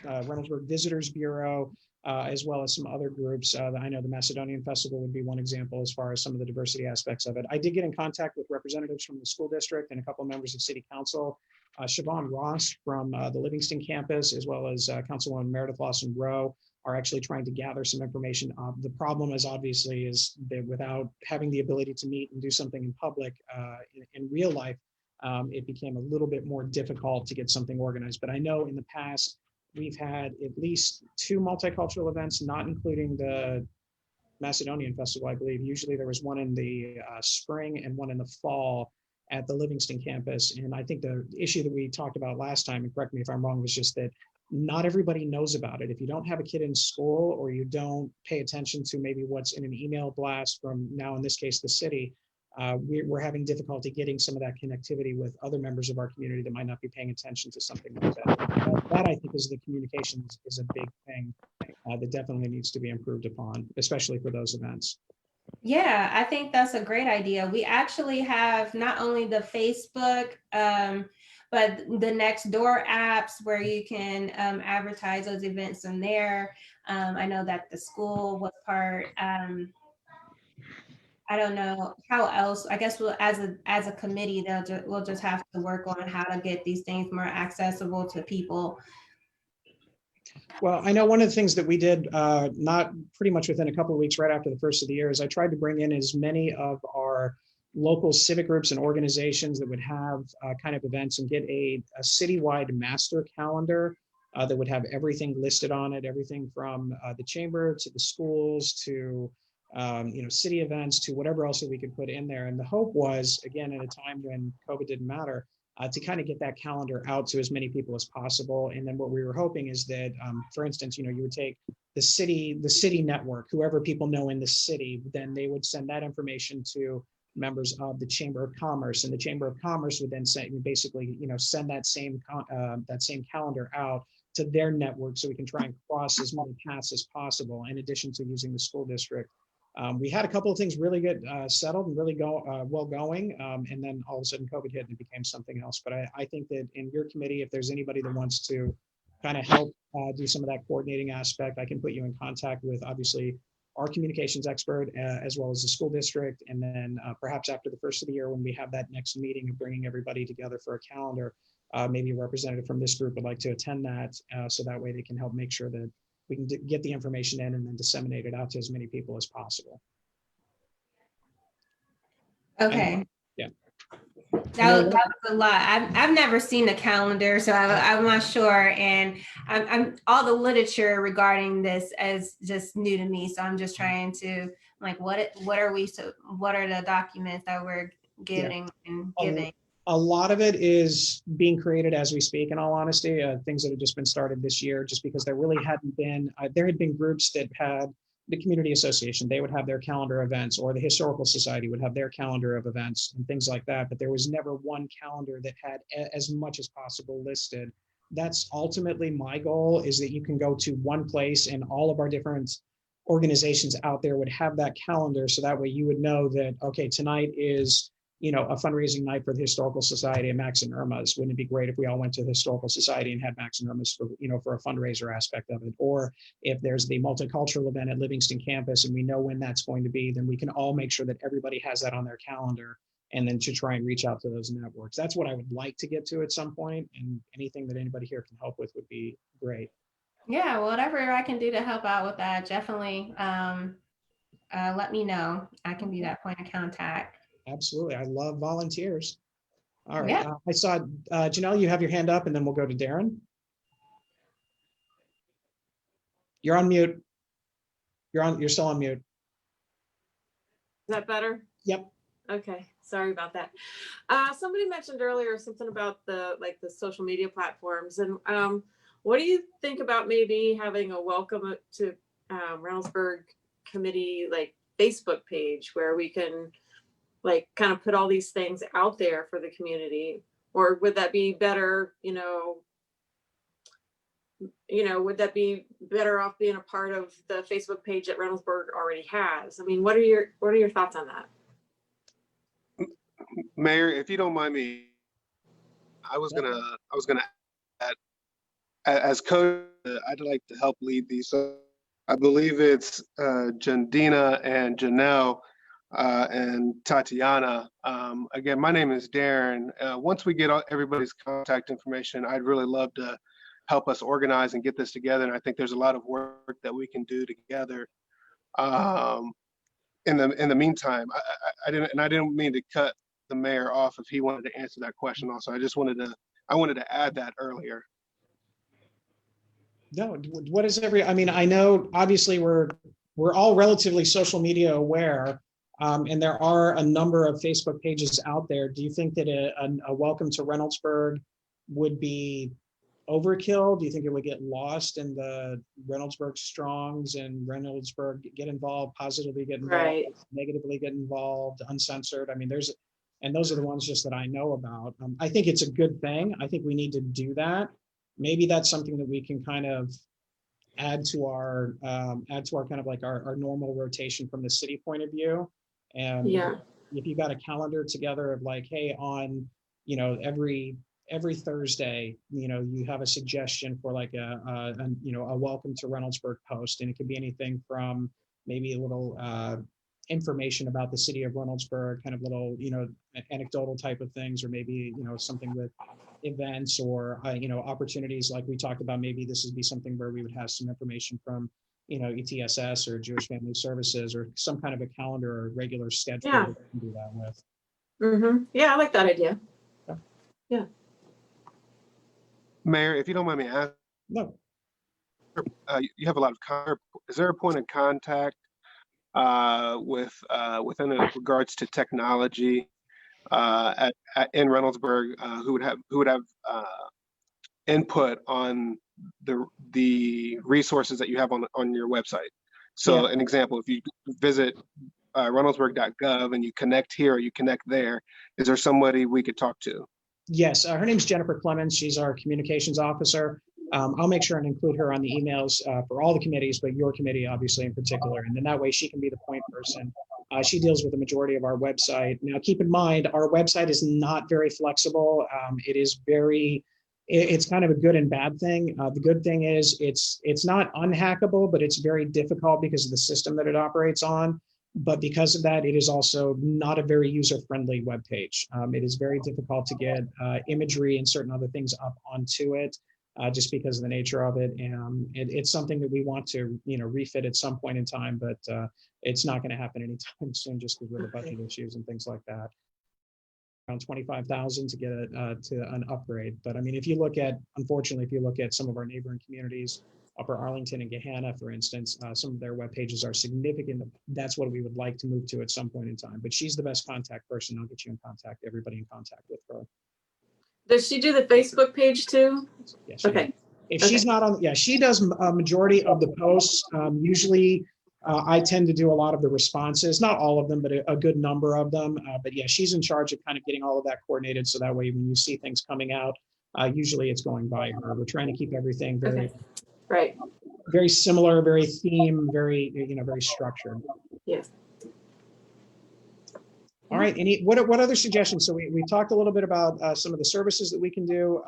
Reynoldsburg Visitors Bureau, as well as some other groups. I know the Macedonian Festival would be one example as far as some of the diversity aspects of it. I did get in contact with representatives from the school district and a couple of members of city council. Siobhan Ross from the Livingston campus, as well as Councilwoman Meredith Lawson Rowe, are actually trying to gather some information. The problem is obviously is that without having the ability to meet and do something in public in real life, it became a little bit more difficult to get something organized. But I know in the past, we've had at least 2 multicultural events, not including the Macedonian Festival, I believe. Usually there was one in the spring and one in the fall at the Livingston campus. And I think the issue that we talked about last time, and correct me if I'm wrong, was just that not everybody knows about it. If you don't have a kid in school, or you don't pay attention to maybe what's in an email blast from, now in this case, the city, we're having difficulty getting some of that connectivity with other members of our community that might not be paying attention to something like that. That I think is the communications is a big thing that definitely needs to be improved upon, especially for those events. Yeah, I think that's a great idea. We actually have not only the Facebook, but the Nextdoor apps where you can advertise those events in there. I know that the school was part. I don't know how else. I guess we'll, as a committee, we'll just have to work on how to get these things more accessible to people. Well, I know one of the things that we did, not pretty much within a couple of weeks right after the first of the year, is I tried to bring in as many of our local civic groups and organizations that would have kind of events, and get a citywide master calendar that would have everything listed on it, everything from the chamber to the schools to city events to whatever else that we could put in there. And the hope was, again, at a time when COVID didn't matter, to kind of get that calendar out to as many people as possible. And then what we were hoping is that, for instance, you would take the city network, whoever people know in the city, then they would send that information to members of the Chamber of Commerce, and the Chamber of Commerce would then basically send that same calendar out to their network, so we can try and cross as many paths as possible, in addition to using the school district. We had a couple of things really get settled and really well going, and then all of a sudden COVID hit and it became something else. But I think that in your committee, if there's anybody that wants to kind of help do some of that coordinating aspect, I can put you in contact with, obviously, our communications expert, as well as the school district. And then perhaps after the first of the year, when we have that next meeting of bringing everybody together for a calendar, maybe a representative from this group would like to attend that, so that way they can help make sure that we can get the information in and then disseminate it out to as many people as possible. Okay. Yeah. That was a lot. I've never seen a calendar, so I'm not sure. And I'm all the literature regarding this is just new to me. So I'm just trying to what are the documents that we're getting and giving? A lot of it is being created as we speak, in all honesty, things that have just been started this year, just because there really hadn't been, there had been groups that had the community association, they would have their calendar events, or the historical society would have their calendar of events and things like that. But there was never one calendar that had as much as possible listed. That's ultimately my goal, is that you can go to one place and all of our different organizations out there would have that calendar. So that way you would know that, okay, tonight is, a fundraising night for the Historical Society of Max and Irma's. Wouldn't it be great if we all went to the Historical Society and had Max and Irma's for, for a fundraiser aspect of it? Or if there's the multicultural event at Livingston campus and we know when that's going to be, then we can all make sure that everybody has that on their calendar, and then to try and reach out to those networks. That's what I would like to get to at some point, and anything that anybody here can help with would be great. Yeah, whatever I can do to help out with that, definitely let me know. I can be that point of contact. Absolutely. I love volunteers. All right. Yeah. I saw, Janelle, you have your hand up, and then we'll go to Darren. You're on mute. You're still on mute. Is that better? Yep. Okay, sorry about that. Somebody mentioned earlier something about the social media platforms, and what do you think about maybe having a welcome to Reynoldsburg committee Facebook page where we can kind of put all these things out there for the community? Or would that be better, would that be better off being a part of the Facebook page that Reynoldsburg already has? I mean, what are your thoughts on that? Mayor, if you don't mind me, I was gonna add, as coach, I'd like to help lead these. So I believe it's Jandina and Janelle and Tatiana. Again, my name is Darren. Once we get everybody's contact information, I'd really love to help us organize and get this together. And I think there's a lot of work that we can do together. In the meantime, I didn't mean to cut the mayor off if he wanted to answer that question also. I wanted to add that earlier. No, what is I know obviously we're all relatively social media aware, and there are a number of Facebook pages out there. Do you think that a welcome to Reynoldsburg would be overkill? Do you think it would get lost in the Reynoldsburg Strongs and Reynoldsburg get involved, positively get involved, Right. negatively get involved, uncensored? I mean, and those are the ones just that I know about. I think it's a good thing. I think we need to do that. Maybe that's something that we can kind of add to our kind of our normal rotation from the city point of view. And Yeah. if you got a calendar together of hey, on, every Thursday, you have a suggestion for a welcome to Reynoldsburg post, and it could be anything from maybe a little information about the city of Reynoldsburg, kind of little, anecdotal type of things, or maybe, something with events or, opportunities like we talked about. Maybe this would be something where we would have some information from, ETSS or Jewish Family Services, or some kind of a calendar or regular schedule Yeah. that we can do that with. Mm-hmm. Yeah, I like that idea. Yeah. Mayor, if you don't mind me asking, No. you have a lot of is there a point of contact within regards to technology in Reynoldsburg who would have input on the resources that you have on your website? So an example, if you visit reynoldsburg.gov and you connect here or you connect there, is there somebody we could talk to? Yes, her name's Jennifer Clemens. She's our communications officer. I'll make sure and include her on the emails for all the committees, but your committee obviously in particular. And then that way she can be the point person. She deals with the majority of our website. Now, keep in mind, our website is not very flexible. It's kind of a good and bad thing. The good thing is it's not unhackable, but it's very difficult because of the system that it operates on. But because of that, it is also not a very user-friendly web page. It is very difficult to get imagery and certain other things up onto it. Just because of the nature of it. And it's something that we want to, refit at some point in time, but it's not going to happen anytime soon just because of the budget issues and things like that. Around 25,000 to get to an upgrade. But I mean, unfortunately, if you look at some of our neighboring communities, Upper Arlington and Gahanna, for instance, some of their web pages are significant. That's what we would like to move to at some point in time. But she's the best contact person. I'll get you everybody in contact with her. Does she do the Facebook page too? Yes. Okay. If she's not on, she does a majority of the posts. Usually I tend to do a lot of the responses, not all of them, but a good number of them. But yeah, she's in charge of kind of getting all of that coordinated. So that way, when you see things coming out, usually it's going by her. We're trying to keep everything very, Right. very similar, very theme, very, very structured. Yes. All right. What other suggestions? So we talked a little bit about some of the services that we can do.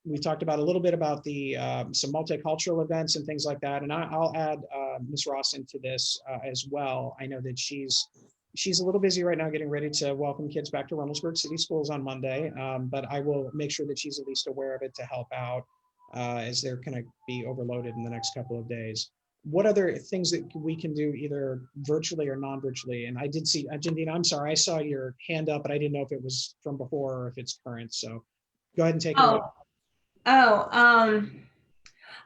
We talked about a little bit about the some multicultural events and things like that. And I'll add Ms. Ross into this as well. I know that she's a little busy right now getting ready to welcome kids back to Reynoldsburg City Schools on Monday. But I will make sure that she's at least aware of it to help out as they're going to be overloaded in the next couple of days. What other things that we can do either virtually or non-virtually? And I did see, Jandina, I'm sorry, I saw your hand up, but I didn't know if it was from before or if it's current. So go ahead and take it away.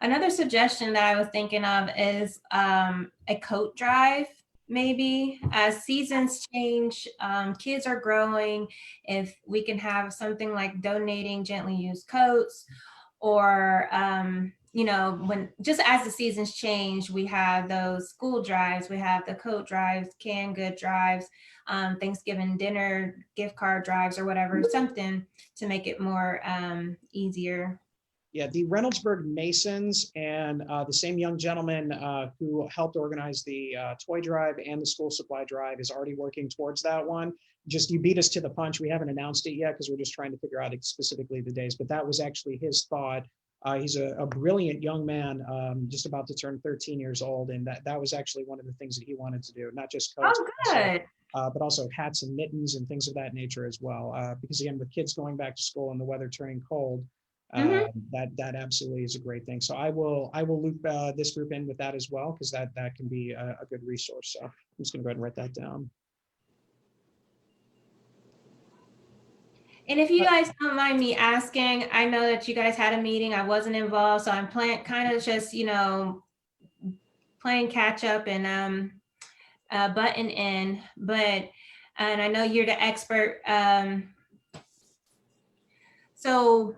Another suggestion that I was thinking of is a coat drive, maybe. As seasons change, kids are growing. If we can have something like donating gently used coats, or when just as the seasons change, we have those school drives, we have the coat drives, canned good drives, Thanksgiving dinner gift card drives, or whatever, something to make it more easier. Yeah, the Reynoldsburg Masons and the same young gentleman who helped organize the toy drive and the school supply drive is already working towards that one. Just you beat us to the punch. We haven't announced it yet because we're just trying to figure out specifically the days, but that was actually his thought. He's a brilliant young man, just about to turn 13 years old. And that was actually one of the things that he wanted to do, not just coats, but also hats and mittens and things of that nature as well. Because again, with kids going back to school and the weather turning cold, that absolutely is a great thing. So I will loop this group in with that as well, because that can be a good resource. So I'm just gonna go ahead and write that down. And if you guys don't mind me asking, I know that you guys had a meeting, I wasn't involved, so I'm kind of just, playing catch up and button in, and I know you're the expert. So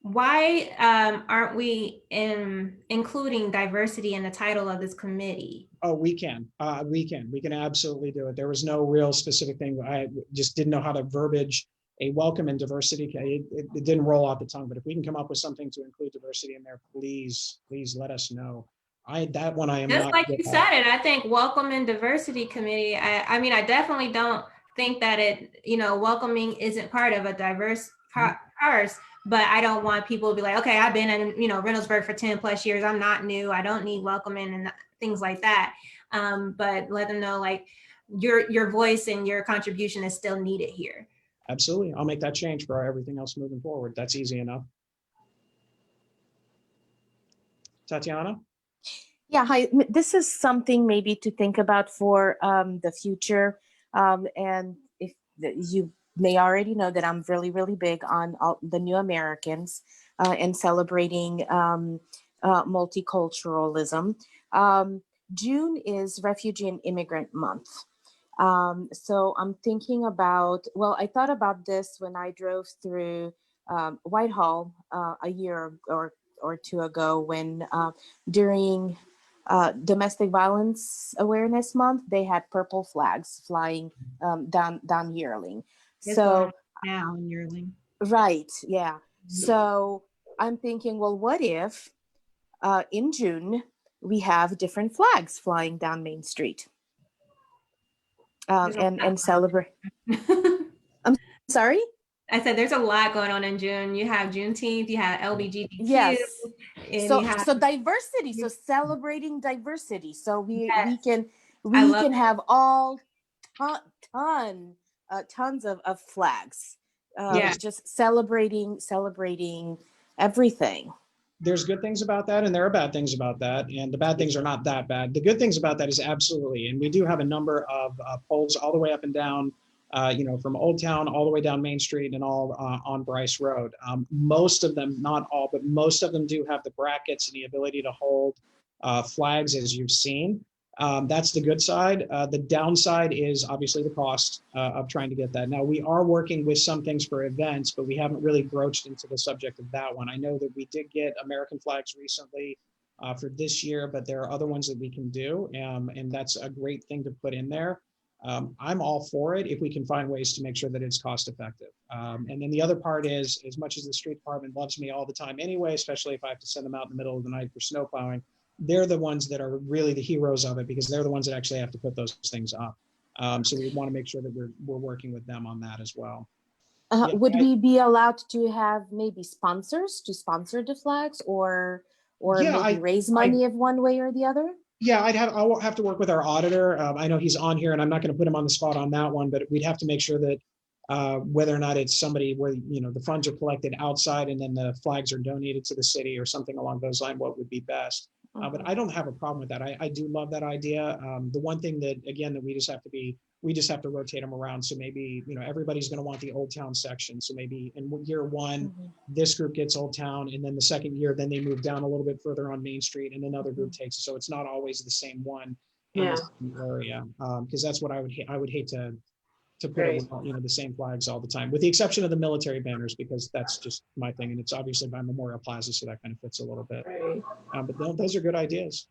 why aren't we including diversity in the title of this committee? Oh, we can absolutely do it. There was no real specific thing. I just didn't know how to verbiage a welcome and diversity. It didn't roll off the tongue, but if we can come up with something to include diversity in there, please let us know. I am just not like you said it. I think welcome and diversity committee. I mean, I definitely don't think that welcoming isn't part of a diverse parse, but I don't want people to be like, okay, I've been in Reynoldsburg for 10 plus years. I'm not new. I don't need welcoming and things like that. But let them know like your voice and your contribution is still needed here. Absolutely. I'll make that change for everything else moving forward. That's easy enough. Tatiana? Yeah, hi. This is something maybe to think about for the future. And if you may already know that I'm really, really big on the New Americans and celebrating multiculturalism. June is Refugee and Immigrant Month. So I'm thinking about, I thought about this when I drove through Whitehall a year or two ago when during Domestic Violence Awareness Month, they had purple flags flying down Yearling. So now in Yearling. Right, yeah. So I'm thinking, well, what if in June we have different flags flying down Main Street? And celebrate. I'm sorry? I said there's a lot going on in June. You have Juneteenth, you have LGBTQ. Yes. And so diversity. So celebrating diversity. So we can have all tons of flags. Just celebrating everything. There's good things about that and there are bad things about that, and the bad things are not that bad. The good things about that is absolutely, and we do have a number of poles all the way up and down, from Old Town all the way down Main Street and all on Bryce Road. Most of them, not all, but most of them do have the brackets and the ability to hold flags, as you've seen. That's the good side. The downside is obviously the cost of trying to get that. Now, we are working with some things for events, but we haven't really broached into the subject of that one. I know that we did get American flags recently for this year, but there are other ones that we can do. And that's a great thing to put in there. I'm all for it if we can find ways to make sure that it's cost effective. And then the other part is, as much as the street department loves me all the time anyway, especially if I have to send them out in the middle of the night for snow plowing, they're the ones that are really the heroes of it because they're the ones that actually have to put those things up. So we want to make sure that we're working with them on that as well. Yeah, Would we be allowed to have maybe sponsors to sponsor the flags, or Yeah, maybe raise money of one way or the other? Yeah, I'll have to work with our auditor. I know he's on here and I'm not going to put him on the spot on that one, but we'd have to make sure that whether or not it's somebody where, the funds are collected outside and then the flags are donated to the city or something along those lines, what would be best. But I don't have a problem with that. I do love that idea. The one thing that, again, that we just have to rotate them around. So maybe, everybody's going to want the Old Town section. So maybe in year one, this group gets Old Town, and then the second year, then they move down a little bit further on Main Street and another group takes it. So it's not always the same one in Yeah. the same area. Because that's what I would hate to put Right. the same flags all the time, with the exception of the military banners, because that's just my thing. And it's obviously by Memorial Plaza, so that kind of fits a little bit. Right. But those are good ideas.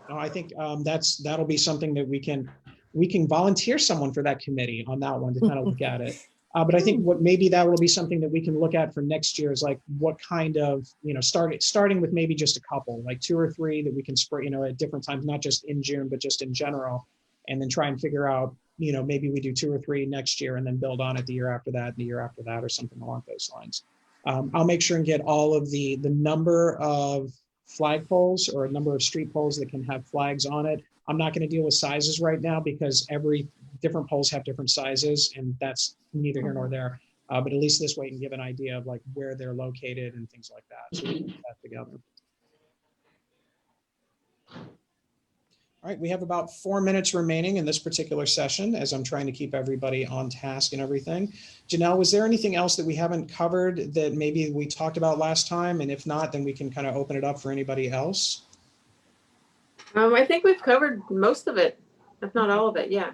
I think that'll be something that we can volunteer someone for that committee on that one to kind of look at it. But I think maybe that will be something that we can look at for next year is like what kind of, starting with maybe just a couple, like 2 or 3 that we can spray, at different times, not just in June, but just in general, and then try and figure out, maybe we do 2 or 3 next year and then build on it the year after that and the year after that, or something along those lines. I'll make sure and get all of the number of flag poles or a number of street poles that can have flags on it. I'm not going to deal with sizes right now because every different poles have different sizes, and that's neither here nor there. But at least this way you can give an idea of like where they're located and things like that. So we can put that together. All right, we have about 4 minutes remaining in this particular session as I'm trying to keep everybody on task and everything. Janelle, was there anything else that we haven't covered that maybe we talked about last time? And if not, then we can kind of open it up for anybody else. I think we've covered most of it, if not all of it. Yeah.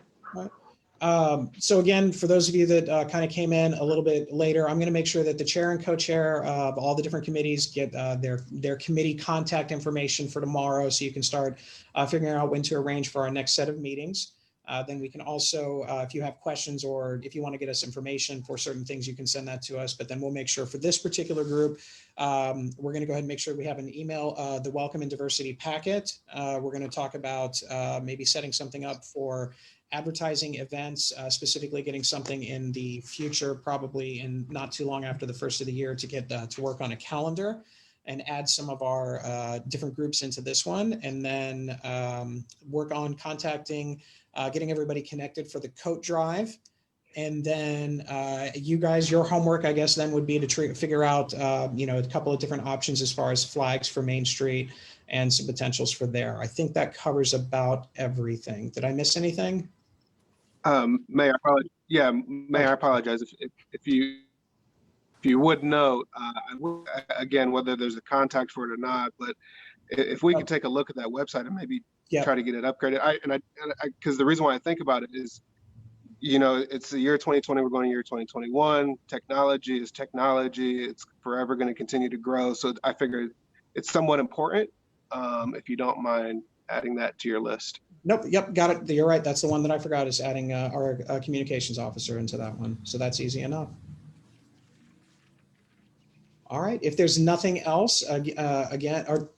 So again, for those of you that kind of came in a little bit later, I'm going to make sure that the chair and co-chair of all the different committees get their committee contact information for tomorrow, so you can start figuring out when to arrange for our next set of meetings. Then we can also, if you have questions or if you want to get us information for certain things, you can send that to us. But then we'll make sure for this particular group, we're going to go ahead and make sure we have an email, the Welcome and Diversity packet. We're going to talk about maybe setting something up for advertising events, specifically getting something in the future, probably in not too long after the first of the year, to get to work on a calendar and add some of our different groups into this one, and then work on contacting, getting everybody connected for the coat drive. And then you guys, your homework, I guess, then would be to figure out, a couple of different options as far as flags for Main Street and some potentials for there. I think that covers about everything. Did I miss anything? May I apologize if you would note, again, whether there's a contact for it or not, but if we could take a look at that website and maybe try to get it upgraded. Because the reason why I think about it is, it's the year 2020, we're going to year 2021. Technology is technology. It's forever going to continue to grow. So I figured it's somewhat important. If you don't mind adding that to your list. Nope. Yep. Got it. You're right. That's the one that I forgot, is adding our communications officer into that one. So that's easy enough. All right. If there's nothing else, again, or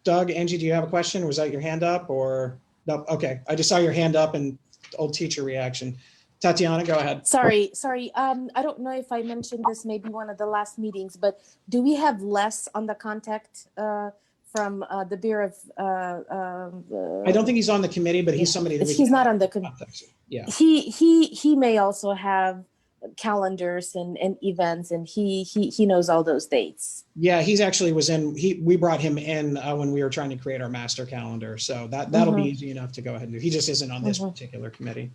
Doug, Angie, do you have a question? Was that your hand up or no? Okay. I just saw your hand up and old teacher reaction. Tatiana, go ahead. Sorry. I don't know if I mentioned this maybe one of the last meetings, but do we have less on the contact from the Bureau of? I don't think he's on the committee, but he's somebody that he's not on the committee. Yeah. He may also have calendars and events, and he knows all those dates. Yeah, he's actually we brought him in when we were trying to create our master calendar. So that'll be easy enough to go ahead and do. He just isn't on this particular committee.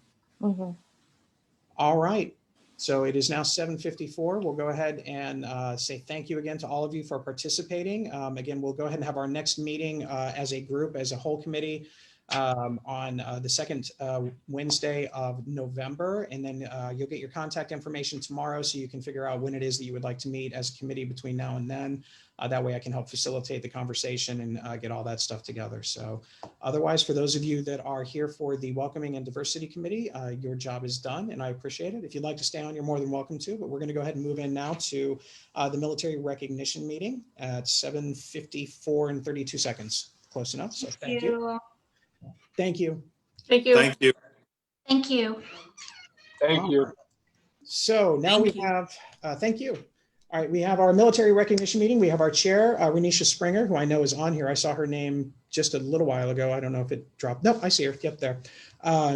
All right. So it is now 7:54. We'll go ahead and say thank you again to all of you for participating. Again, we'll go ahead and have our next meeting as a group, as a whole committee, on the second Wednesday of November. And then you'll get your contact information tomorrow so you can figure out when it is that you would like to meet as a committee between now and then. That way I can help facilitate the conversation and get all that stuff together. So otherwise, for those of you that are here for the Welcoming and Diversity Committee, your job is done and I appreciate it. If you'd like to stay on, you're more than welcome to, but we're going to go ahead and move in now to the military recognition meeting at 7:54 and 32 seconds. Close enough. So thank you. Thank you. Thank you. Thank you. Thank you. Thank you. So now we have, thank you. All right, we have our military recognition meeting. We have our chair, Renisha Springer, who I know is on here. I saw her name just a little while ago. I don't know if it dropped. Nope, I see her. Yep, there.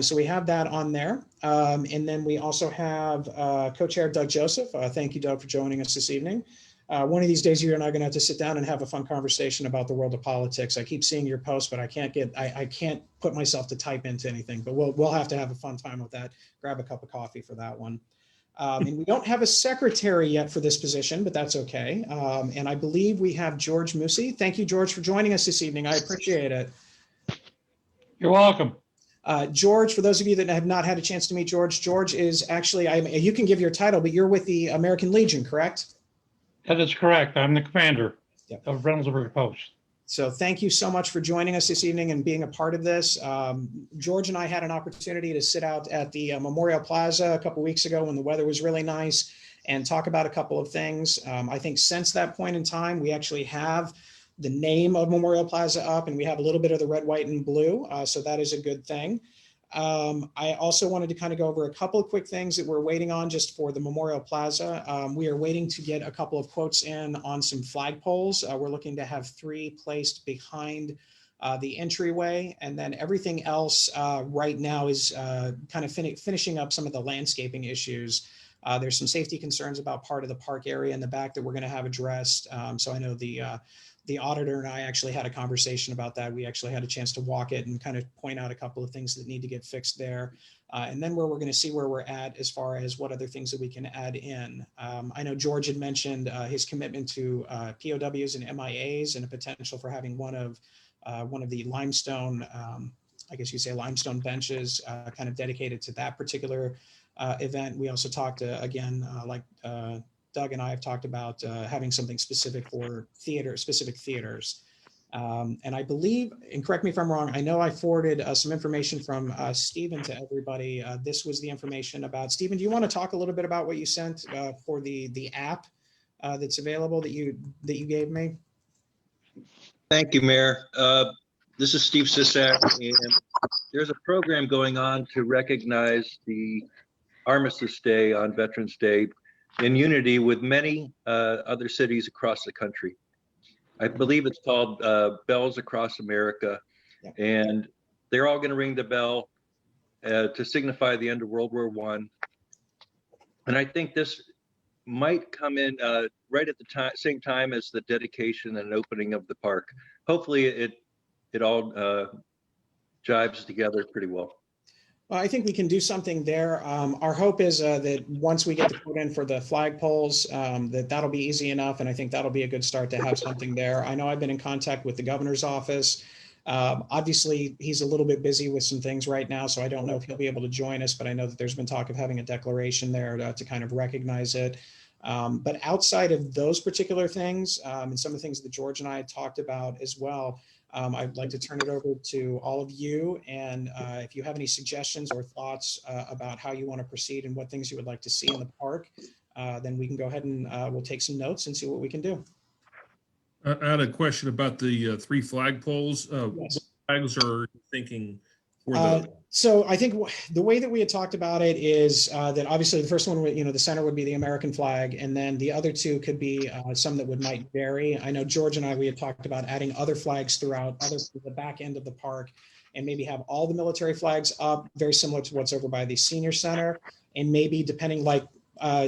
So we have that on there. And then we also have co-chair Doug Joseph. Thank you, Doug, for joining us this evening. One of these days, you and I are going to have to sit down and have a fun conversation about the world of politics. I keep seeing your posts, but I can't put myself to type into anything. But we'll have to have a fun time with that. Grab a cup of coffee for that one. And we don't have a secretary yet for this position, but that's okay. And I believe we have George Musi. Thank you, George, for joining us this evening. I appreciate it. You're welcome. George, for those of you that have not had a chance to meet George, George is actually, you can give your title, but you're with the American Legion, correct? That is correct. I'm the commander of Reynoldsburg Post. So thank you so much for joining us this evening and being a part of this. George and I had an opportunity to sit out at the Memorial Plaza a couple weeks ago when the weather was really nice and talk about a couple of things. I think since that point in time, we actually have the name of Memorial Plaza up and we have a little bit of the red, white, and blue. So that is a good thing. I also wanted to kind of go over a couple of quick things that we're waiting on just for the Memorial Plaza. We are waiting to get a couple of quotes in on some flagpoles. We're looking to have 3 placed behind the entryway, and then everything else right now is kind of finishing up some of the landscaping issues. There's some safety concerns about part of the park area in the back that we're going to have addressed. So I know the auditor and I actually had a conversation about that. We actually had a chance to walk it and kind of point out a couple of things that need to get fixed there. And then we're going to see where we're at as far as what other things that we can add in. I know George had mentioned his commitment to POWs and MIAs and a potential for having one of the limestone, I guess you say limestone benches kind of dedicated to that particular event. We also talked again, like Doug and I have talked about having something specific for specific theaters. And I believe, and correct me if I'm wrong, I know I forwarded some information from Stephen to everybody. This was the information about, Stephen, do you want to talk a little bit about what you sent for the app that's available that you gave me? Thank you, Mayor. This is Steve Sisak, and there's a program going on to recognize the Armistice Day on Veterans Day in unity with many other cities across the country. I believe it's called Bells Across America, and they're all going to ring the bell to signify the end of World War I. And I think this might come in right at the same time as the dedication and opening of the park. Hopefully it all jives together pretty well. Well, I think we can do something there. Our hope is that once we get the code in for the flagpoles, that'll be easy enough. And I think that'll be a good start to have something there. I know I've been in contact with the governor's office. Obviously, he's a little bit busy with some things right now, so I don't know if he'll be able to join us, but I know that there's been talk of having a declaration there to kind of recognize it. But outside of those particular things and some of the things that George and I had talked about as well, I'd like to turn it over to all of you. And if you have any suggestions or thoughts about how you want to proceed and what things you would like to see in the park, then we can go ahead and we'll take some notes and see what we can do. I had a question about the 3 flagpoles. Yes. What flags are you thinking for the? So I think the way that we had talked about it is that obviously the first one, the center would be the American flag, and then the other 2 could be some that might vary. I know George and we had talked about adding other flags throughout the back end of the park, and maybe have all the military flags up, very similar to what's over by the senior center, and maybe depending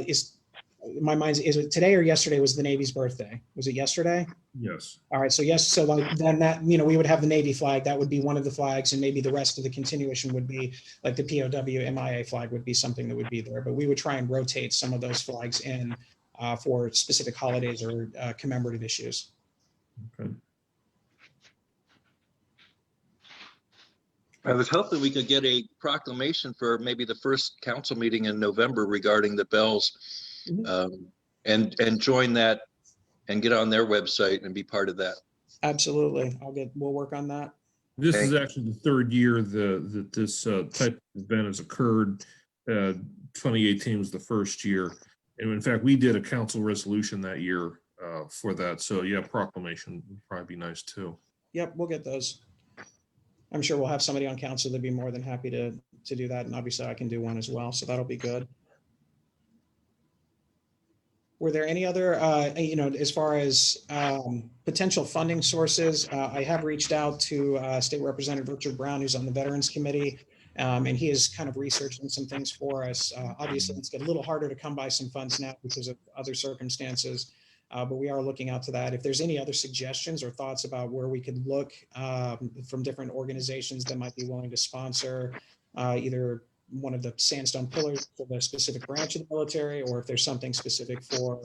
is it today or yesterday was the Navy's birthday? Was it yesterday? Yes. All right. So yes. So then that, we would have the Navy flag. That would be one of the flags. And maybe the rest of the continuation would be like the POW MIA flag would be something that would be there. But we would try and rotate some of those flags in for specific holidays or commemorative issues. Okay. I was hoping we could get a proclamation for maybe the first council meeting in November regarding the bells, and join that and get on their website and be part of that. Absolutely. We'll work on that. This Thank is you. actually the third year that this type of event has occurred. 2018 was the first year. And in fact, we did a council resolution that year for that. So yeah, proclamation would probably be nice too. Yep, we'll get those. I'm sure we'll have somebody on council that'd be more than happy to do that. And obviously I can do one as well. So that'll be good. Were there any other, as far as potential funding sources, I have reached out to State Representative Richard Brown, who's on the Veterans Committee, and he is kind of researching some things for us. Obviously, it's getting a little harder to come by some funds now because of other circumstances, but we are looking out to that. If there's any other suggestions or thoughts about where we could look from different organizations that might be willing to sponsor either one of the sandstone pillars for the specific branch of the military, or if there's something specific for,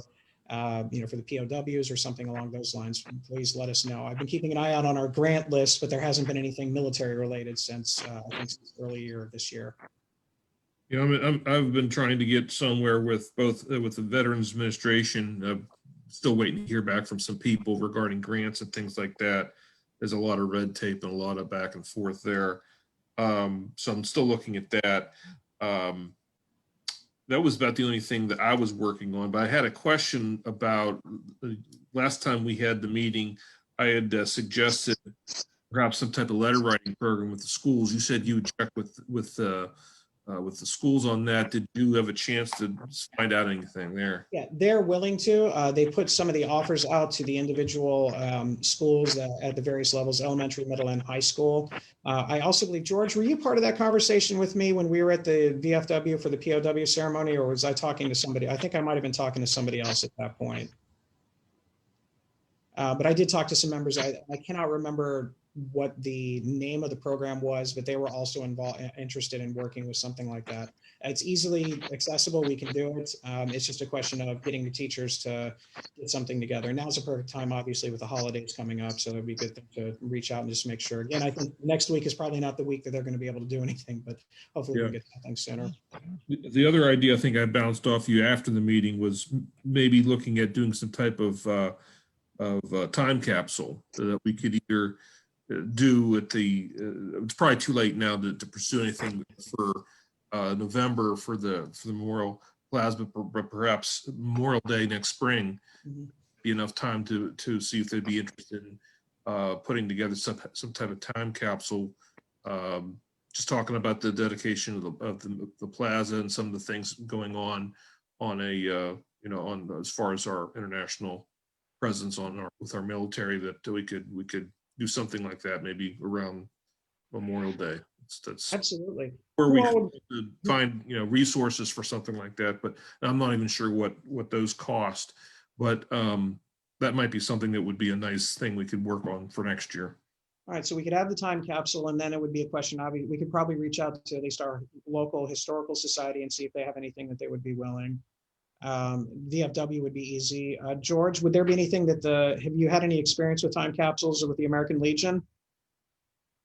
for the POWs or something along those lines, please let us know. I've been keeping an eye out on our grant list, but there hasn't been anything military related since, I think since early year this year. You know, I've been trying to get somewhere with both with the Veterans Administration. Still waiting to hear back from some people regarding grants and things like that. There's a lot of red tape and a lot of back and forth there. So I'm still looking at that. That was about the only thing that I was working on, but I had a question about last time we had the meeting. I had suggested perhaps some type of letter writing program with the schools. You said you would check with the schools on that. Did you have a chance to find out anything there? Yeah, they're willing to. They put some of the offers out to the individual schools at the various levels, elementary, middle, and high school. I also believe, George, were you part of that conversation with me when we were at the VFW for the POW ceremony, or was I talking to somebody? I think I might have been talking to somebody else at that point. But I did talk to some members. I cannot remember what the name of the program was, but they were also interested in working with something like that. It's easily accessible. We can do it. It's just a question of getting the teachers to get something together. Now's a perfect time, obviously, with the holidays coming up. So it'd be good to reach out and just make sure. Again, I think next week is probably not the week that they're going to be able to do anything, but hopefully we'll get something sooner. The other idea I think I bounced off you after the meeting was maybe looking at doing some type of time capsule so that we could either do at the, it's probably too late now to pursue anything for November for the Memorial Plaza, but perhaps Memorial Day next spring, be enough time to see if they'd be interested in putting together some type of time capsule, just talking about the dedication of the plaza and some of the things going on a on as far as our international presence with our military, that we could do something like that maybe around Memorial Day. That's absolutely where we could find resources for something like that, but I'm not even sure what those cost, but that might be something that would be a nice thing we could work on for next year. All right, so we could have the time capsule, and then it would be a question of, we could probably reach out to at least our local historical society and see if they have anything that they would be willing. VFW would be easy. George, would there be anything that have you had any experience with time capsules or with the American Legion?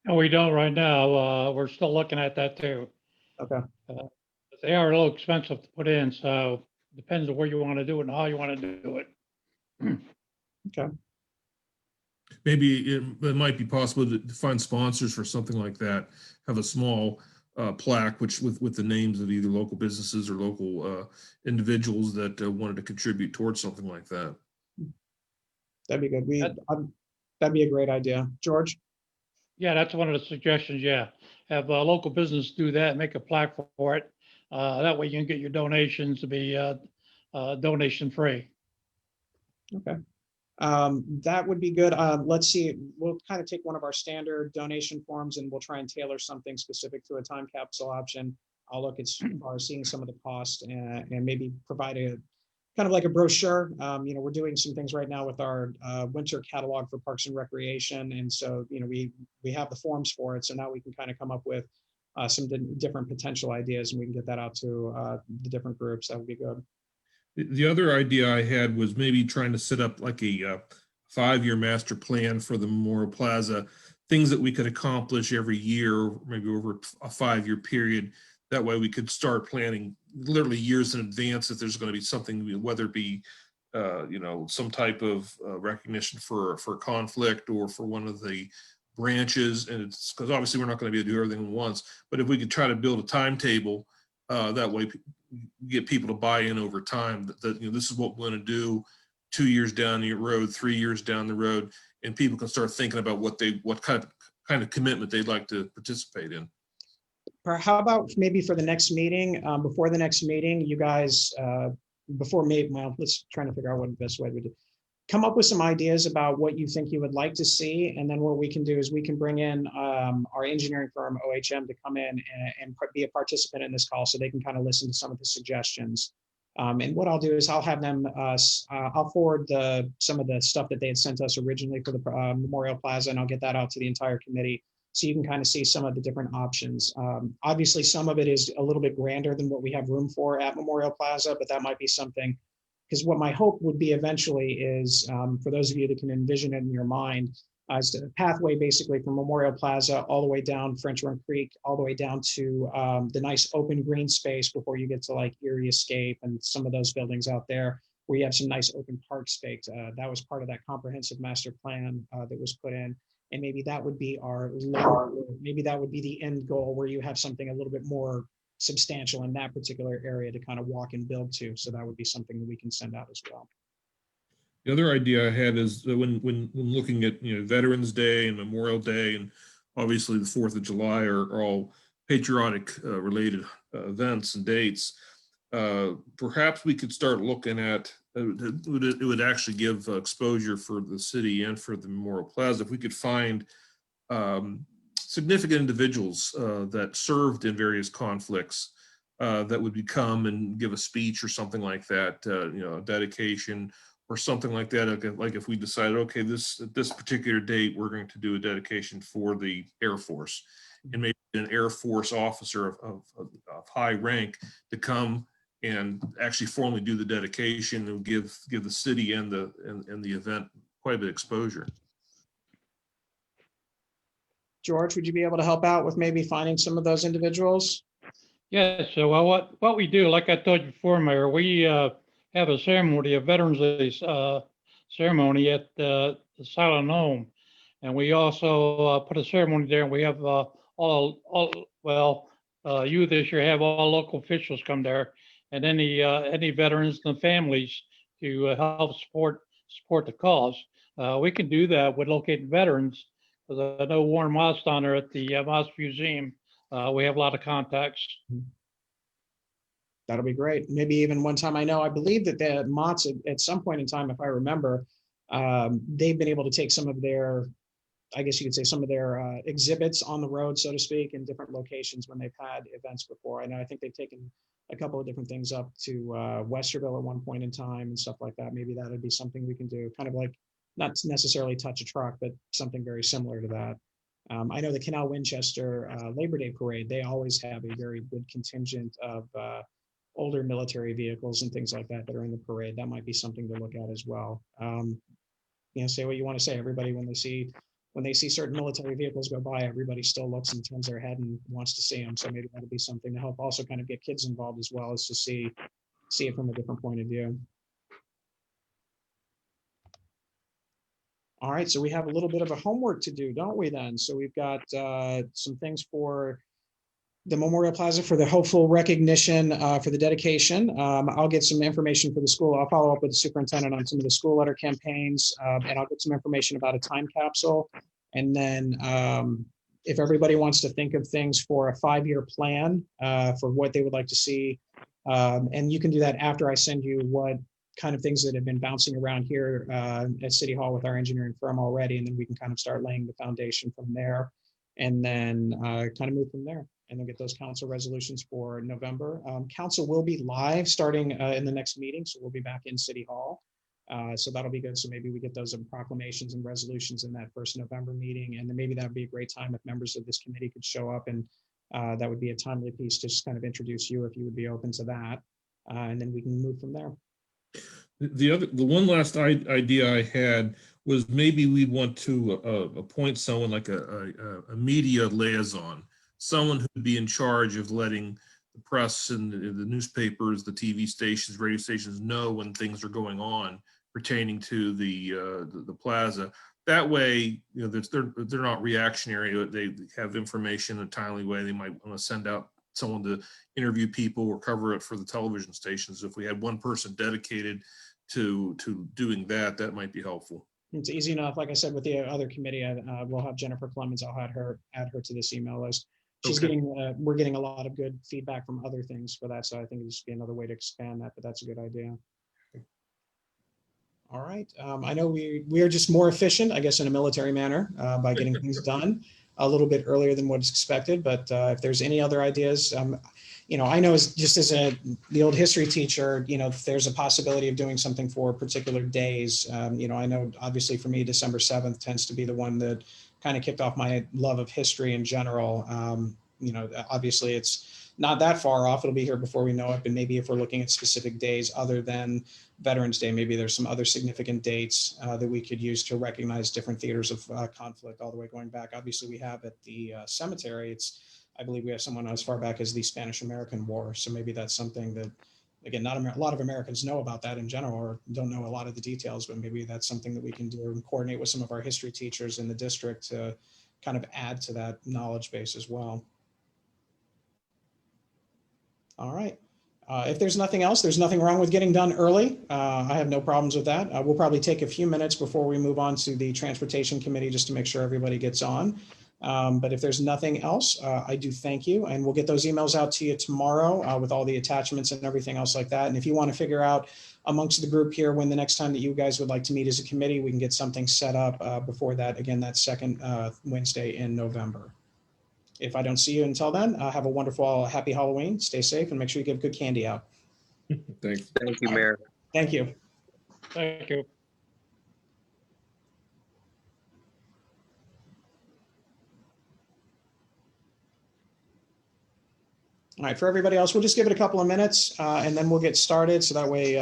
No, we don't right now. We're still looking at that too. Okay. They are a little expensive to put in, so it depends on where you want to do it and how you want to do it. Okay. Maybe it might be possible to find sponsors for something like that. Have a small plaque, which with the names of either local businesses or local individuals that wanted to contribute towards something like that. That'd be good. That'd be a great idea. George? Yeah, that's one of the suggestions. Yeah, have a local business do that, make a plaque for it. That way you can get your donations to be donation free. Okay. That would be good. Let's see, we'll kind of take one of our standard donation forms and we'll try and tailor something specific to a time capsule option. I'll look as far as seeing some of the cost and maybe provide a kind of like a brochure. We're doing some things right now with our winter catalog for Parks and Recreation. And so, we have the forms for it. So now we can kind of come up with some different potential ideas and we can get that out to the different groups. That would be good. The other idea I had was maybe trying to set up like a 5-year master plan for the Memorial Plaza things that we could accomplish every year, maybe over a 5-year period. That way we could start planning literally years in advance if there's going to be something, whether it be some type of recognition for conflict or for one of the branches. And it's because obviously we're not going to be able to do everything at once, but if we could try to build a timetable, that way get people to buy in over time that this is what we're going to do 2 years down the road, 3 years down the road, and people can start thinking about what kind of commitment they'd like to participate in. Or how about maybe for the next meeting, before the next meeting, you guys, let's try to figure out what the best way to do. Come up with some ideas about what you think you would like to see. And then what we can do is we can bring in our engineering firm, OHM, to come in and be a participant in this call so they can kind of listen to some of the suggestions. And what I'll do is I'll have them, I'll forward some of the stuff that they had sent us originally for the Memorial Plaza, and I'll get that out to the entire committee so you can kind of see some of the different options. Obviously, some of it is a little bit grander than what we have room for at Memorial Plaza, but that might be something, because what my hope would be eventually is, for those of you that can envision it in your mind, as a pathway basically from Memorial Plaza all the way down French Run Creek, all the way down to the nice open green space before you get to like Erie Escape and some of those buildings out there where you have some nice open park space. That was part of that comprehensive master plan that was put in. And maybe that would be maybe that would be the end goal, where you have something a little bit more substantial in that particular area to kind of walk and build to. So that would be something that we can send out as well. The other idea I had is that when looking at Veterans Day and Memorial Day, and obviously the 4th of July are all patriotic related events and dates. Perhaps we could start looking at it would actually give exposure for the city and for the Memorial Plaza if we could find significant individuals that served in various conflicts that would come and give a speech or something like that, a dedication or something like that. Like if we decided, okay, this particular date, we're going to do a dedication for the Air Force, and maybe an Air Force officer of high rank to come and actually formally do the dedication and give the city and the event quite a bit of exposure. George, would you be able to help out with maybe finding some of those individuals? Yeah, so what we do, like I told you before, Mayor, we have a ceremony, a Veterans Day ceremony at the Silent Home. And we also put a ceremony there, and we have you this year have all local officials come there, and any veterans and families to help support the cause. We can do that with locating veterans, because I know Warren Moss down there at the Moss Museum. We have a lot of contacts. That'll be great. Maybe even one time, I believe that the Mott's at some point in time, if I remember, they've been able to take some of their, I guess you could say, some of their exhibits on the road, so to speak, in different locations when they've had events before. I think they've taken a couple of different things up to Westerville at one point in time and stuff like that. Maybe that would be something we can do, kind of like, not necessarily touch a truck, but something very similar to that. I know the Canal Winchester Labor Day Parade, they always have a very good contingent of older military vehicles and things like that are in the parade. That might be something to look at as well. Say what you want to say. Everybody, when they see certain military vehicles go by, everybody still looks and turns their head and wants to see them. So maybe that'll be something to help also kind of get kids involved as well, as to see it from a different point of view. All right, so we have a little bit of a homework to do, don't we then? So we've got some things for the Memorial Plaza for the hopeful recognition for the dedication. I'll get some information for the school. I'll follow up with the superintendent on some of the school letter campaigns, and I'll get some information about a time capsule. And then if everybody wants to think of things for a 5-year plan for what they would like to see, and you can do that after I send you what kind of things that have been bouncing around here at City Hall with our engineering firm already, and then we can kind of start laying the foundation from there, and then kind of move from there, and then get those council resolutions for November. Council will be live starting in the next meeting, so we'll be back in City Hall. So that'll be good. So maybe we get those proclamations and resolutions in that first November meeting, and then maybe that would be a great time if members of this committee could show up, and that would be a timely piece to just kind of introduce you if you would be open to that, and then we can move from there. The one last idea I had was maybe we want to appoint someone like a media liaison, someone who'd be in charge of letting the press and the newspapers, the TV stations, radio stations know when things are going on pertaining to the plaza. That way, you know, they're not reactionary. They have information in a timely way. They might want to send out someone to interview people or cover it for the television stations. If we had one person dedicated to doing that, that might be helpful. It's easy enough. Like I said, with the other committee, we'll have Jennifer Clemens. I'll add her to this email list. She's Okay. we're getting a lot of good feedback from other things for that. So I think it should be another way to expand that, but that's a good idea. All right. I know we are just more efficient, I guess, in a military manner by getting things done a little bit earlier than what's expected. But if there's any other ideas, you know, I know just as the old history teacher, you know, if there's a possibility of doing something for particular days, you know, I know obviously for me, December 7th tends to be the one that kind of kicked off my love of history in general. You know, obviously it's not that far off. It'll be here before we know it. But maybe if we're looking at specific days other than Veterans Day, maybe there's some other significant dates that we could use to recognize different theaters of conflict all the way going back. Obviously, we have at the cemetery, I believe we have someone as far back as the Spanish-American War. So maybe that's something that, again, not a lot of Americans know about that in general or don't know a lot of the details, but maybe that's something that we can do and coordinate with some of our history teachers in the district to kind of add to that knowledge base as well. All right. If there's nothing else, there's nothing wrong with getting done early. I have no problems with that. We'll probably take a few minutes before we move on to the Transportation Committee just to make sure everybody gets on. But if there's nothing else, I do thank you. And we'll get those emails out to you tomorrow with all the attachments and everything else like that. And if you want to figure out amongst the group here when the next time that you guys would like to meet as a committee, we can get something set up before that. Again, that second Wednesday in November. If I don't see you until then, have a wonderful, happy Halloween. Stay safe and make sure you give good candy out. Thanks. Thank you, Mayor. Thank you. Thank you. All right, for everybody else, we'll just give it a couple of minutes and then we'll get started. So that way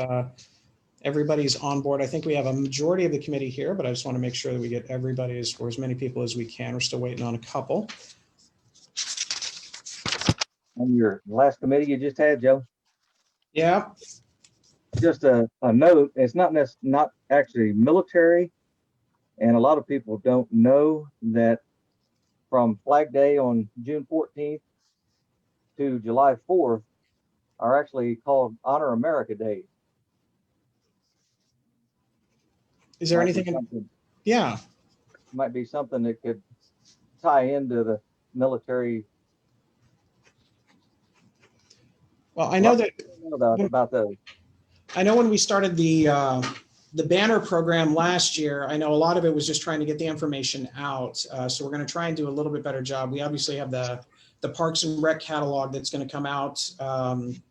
everybody's on board. I think we have a majority of the committee here, but I just want to make sure that we get everybody or as many people as we can. We're still waiting on a couple. On your last committee you just had, Joe? Yeah. Just a note, it's not actually military, and a lot of people don't know that from Flag Day on June 14th to July 4th are actually called Honor America Days. Is there anything? Yeah. Might be something that could tie into the military. Well, I know that about those. I know when we started the banner program last year, I know a lot of it was just trying to get the information out. So we're going to try and do a little bit better job. We obviously have the Parks and Rec catalog that's going to come out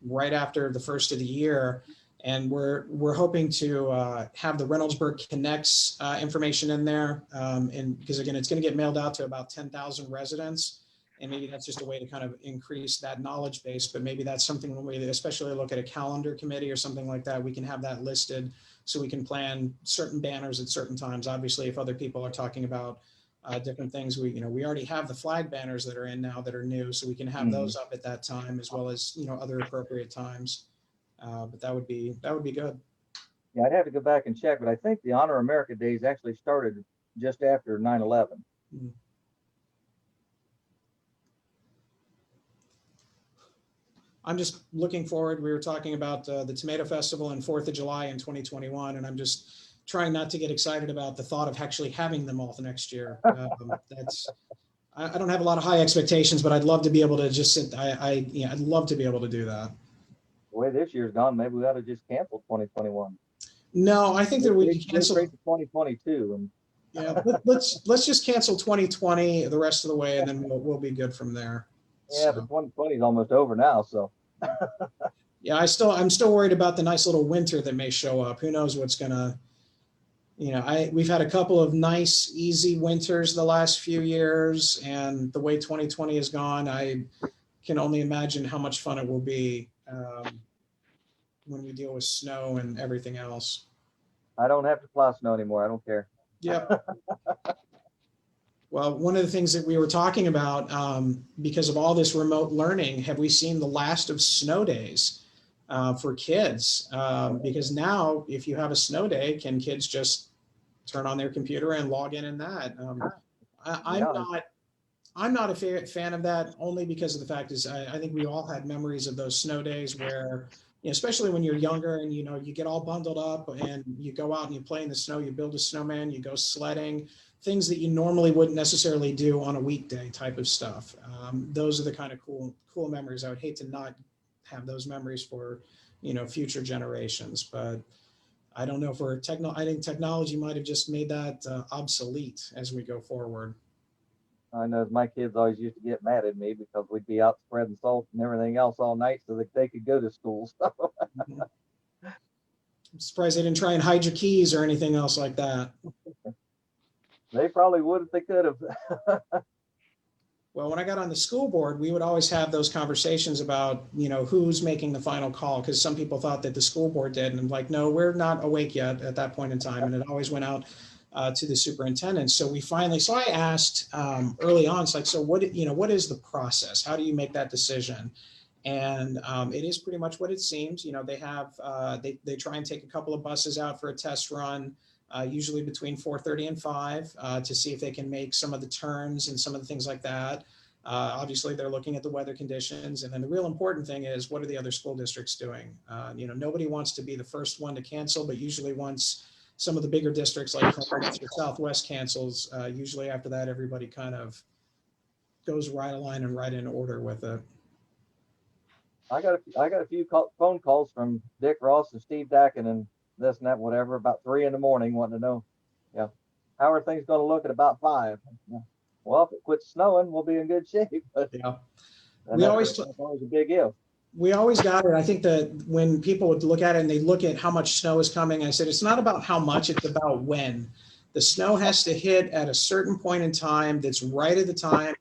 right after the first of the year. And we're hoping to have the Reynoldsburg Connects information in there. And because again, it's going to get mailed out to about 10,000 residents. And maybe that's just a way to kind of increase that knowledge base, but maybe that's something when we especially look at a calendar committee or something like that, we can have that listed so we can plan certain banners at certain times. Obviously, if other people are talking about different things, we already have the flag banners that are in now that are new, so we can have those up at that time as well as, other appropriate times. But that would be good. Yeah, I'd have to go back and check, but I think the Honor America Days actually started just after 9/11. Mm-hmm. I'm just looking forward. We were talking about the Tomato Festival and 4th of July in 2021, and I'm just trying not to get excited about the thought of actually having them all the next year. I don't have a lot of high expectations, but I'd love to be able to just sit. I'd love to be able to do that. The way this year's gone, maybe we ought to just cancel 2021. No, I think that we can cancel 2022. And yeah, let's just cancel 2020 the rest of the way, and then we'll be good from there. Yeah, but 2020 is almost over now, so. Yeah, I'm still worried about the nice little winter that may show up. Who knows what's gonna, we've had a couple of nice, easy winters the last few years, and the way 2020 has gone, I can only imagine how much fun it will be when we deal with snow and everything else. I don't have to plow snow anymore. I don't care. Yep. Well, one of the things that we were talking about, because of all this remote learning, have we seen the last of snow days for kids? Because now, if you have a snow day, can kids just turn on their computer and log in that? I'm not a fan of that, only because of the fact is I think we all had memories of those snow days where, you know, especially when you're younger and, you know, you get all bundled up and you go out and you play in the snow, you build a snowman, you go sledding, things that you normally wouldn't necessarily do on a weekday type of stuff. Those are the kind of cool memories. I would hate to not have those memories for, you know, future generations, but I don't know if I think technology might have just made that obsolete as we go forward. I know my kids always used to get mad at me because we'd be out spreading salt and everything else all night so that they could go to school. I'm surprised they didn't try and hide your keys or anything else like that. They probably would if they could have. Well, when I got on the school board, we would always have those conversations about, you know, who's making the final call, because some people thought that the school board did, and I'm like, no, we're not awake yet at that point in time, and it always went out to the superintendent. So I asked early on, it's like, so what is the process? How do you make that decision? And it is pretty much what it seems. You know, they have they try and take a couple of buses out for a test run. Usually between 4:30 and 5 to see if they can make some of the turns and some of the things like that. Obviously, they're looking at the weather conditions. And then the real important thing is, what are the other school districts doing? You know, nobody wants to be the first one to cancel, but usually once some of the bigger districts like Southwest cancels, usually after that, everybody kind of goes right aligned and right in order with it. I got a few phone calls from Dick Ross and Steve Dakin and this and that, whatever, about 3 in the morning, wanting to know, yeah, how are things going to look at about 5? Well, if it quits snowing, we'll be in good shape. But yeah, that's always a big if. We always got it. I think that when people would look at it and they look at how much snow is coming, I said, it's not about how much, it's about when. The snow has to hit at a certain point in time that's right at the time,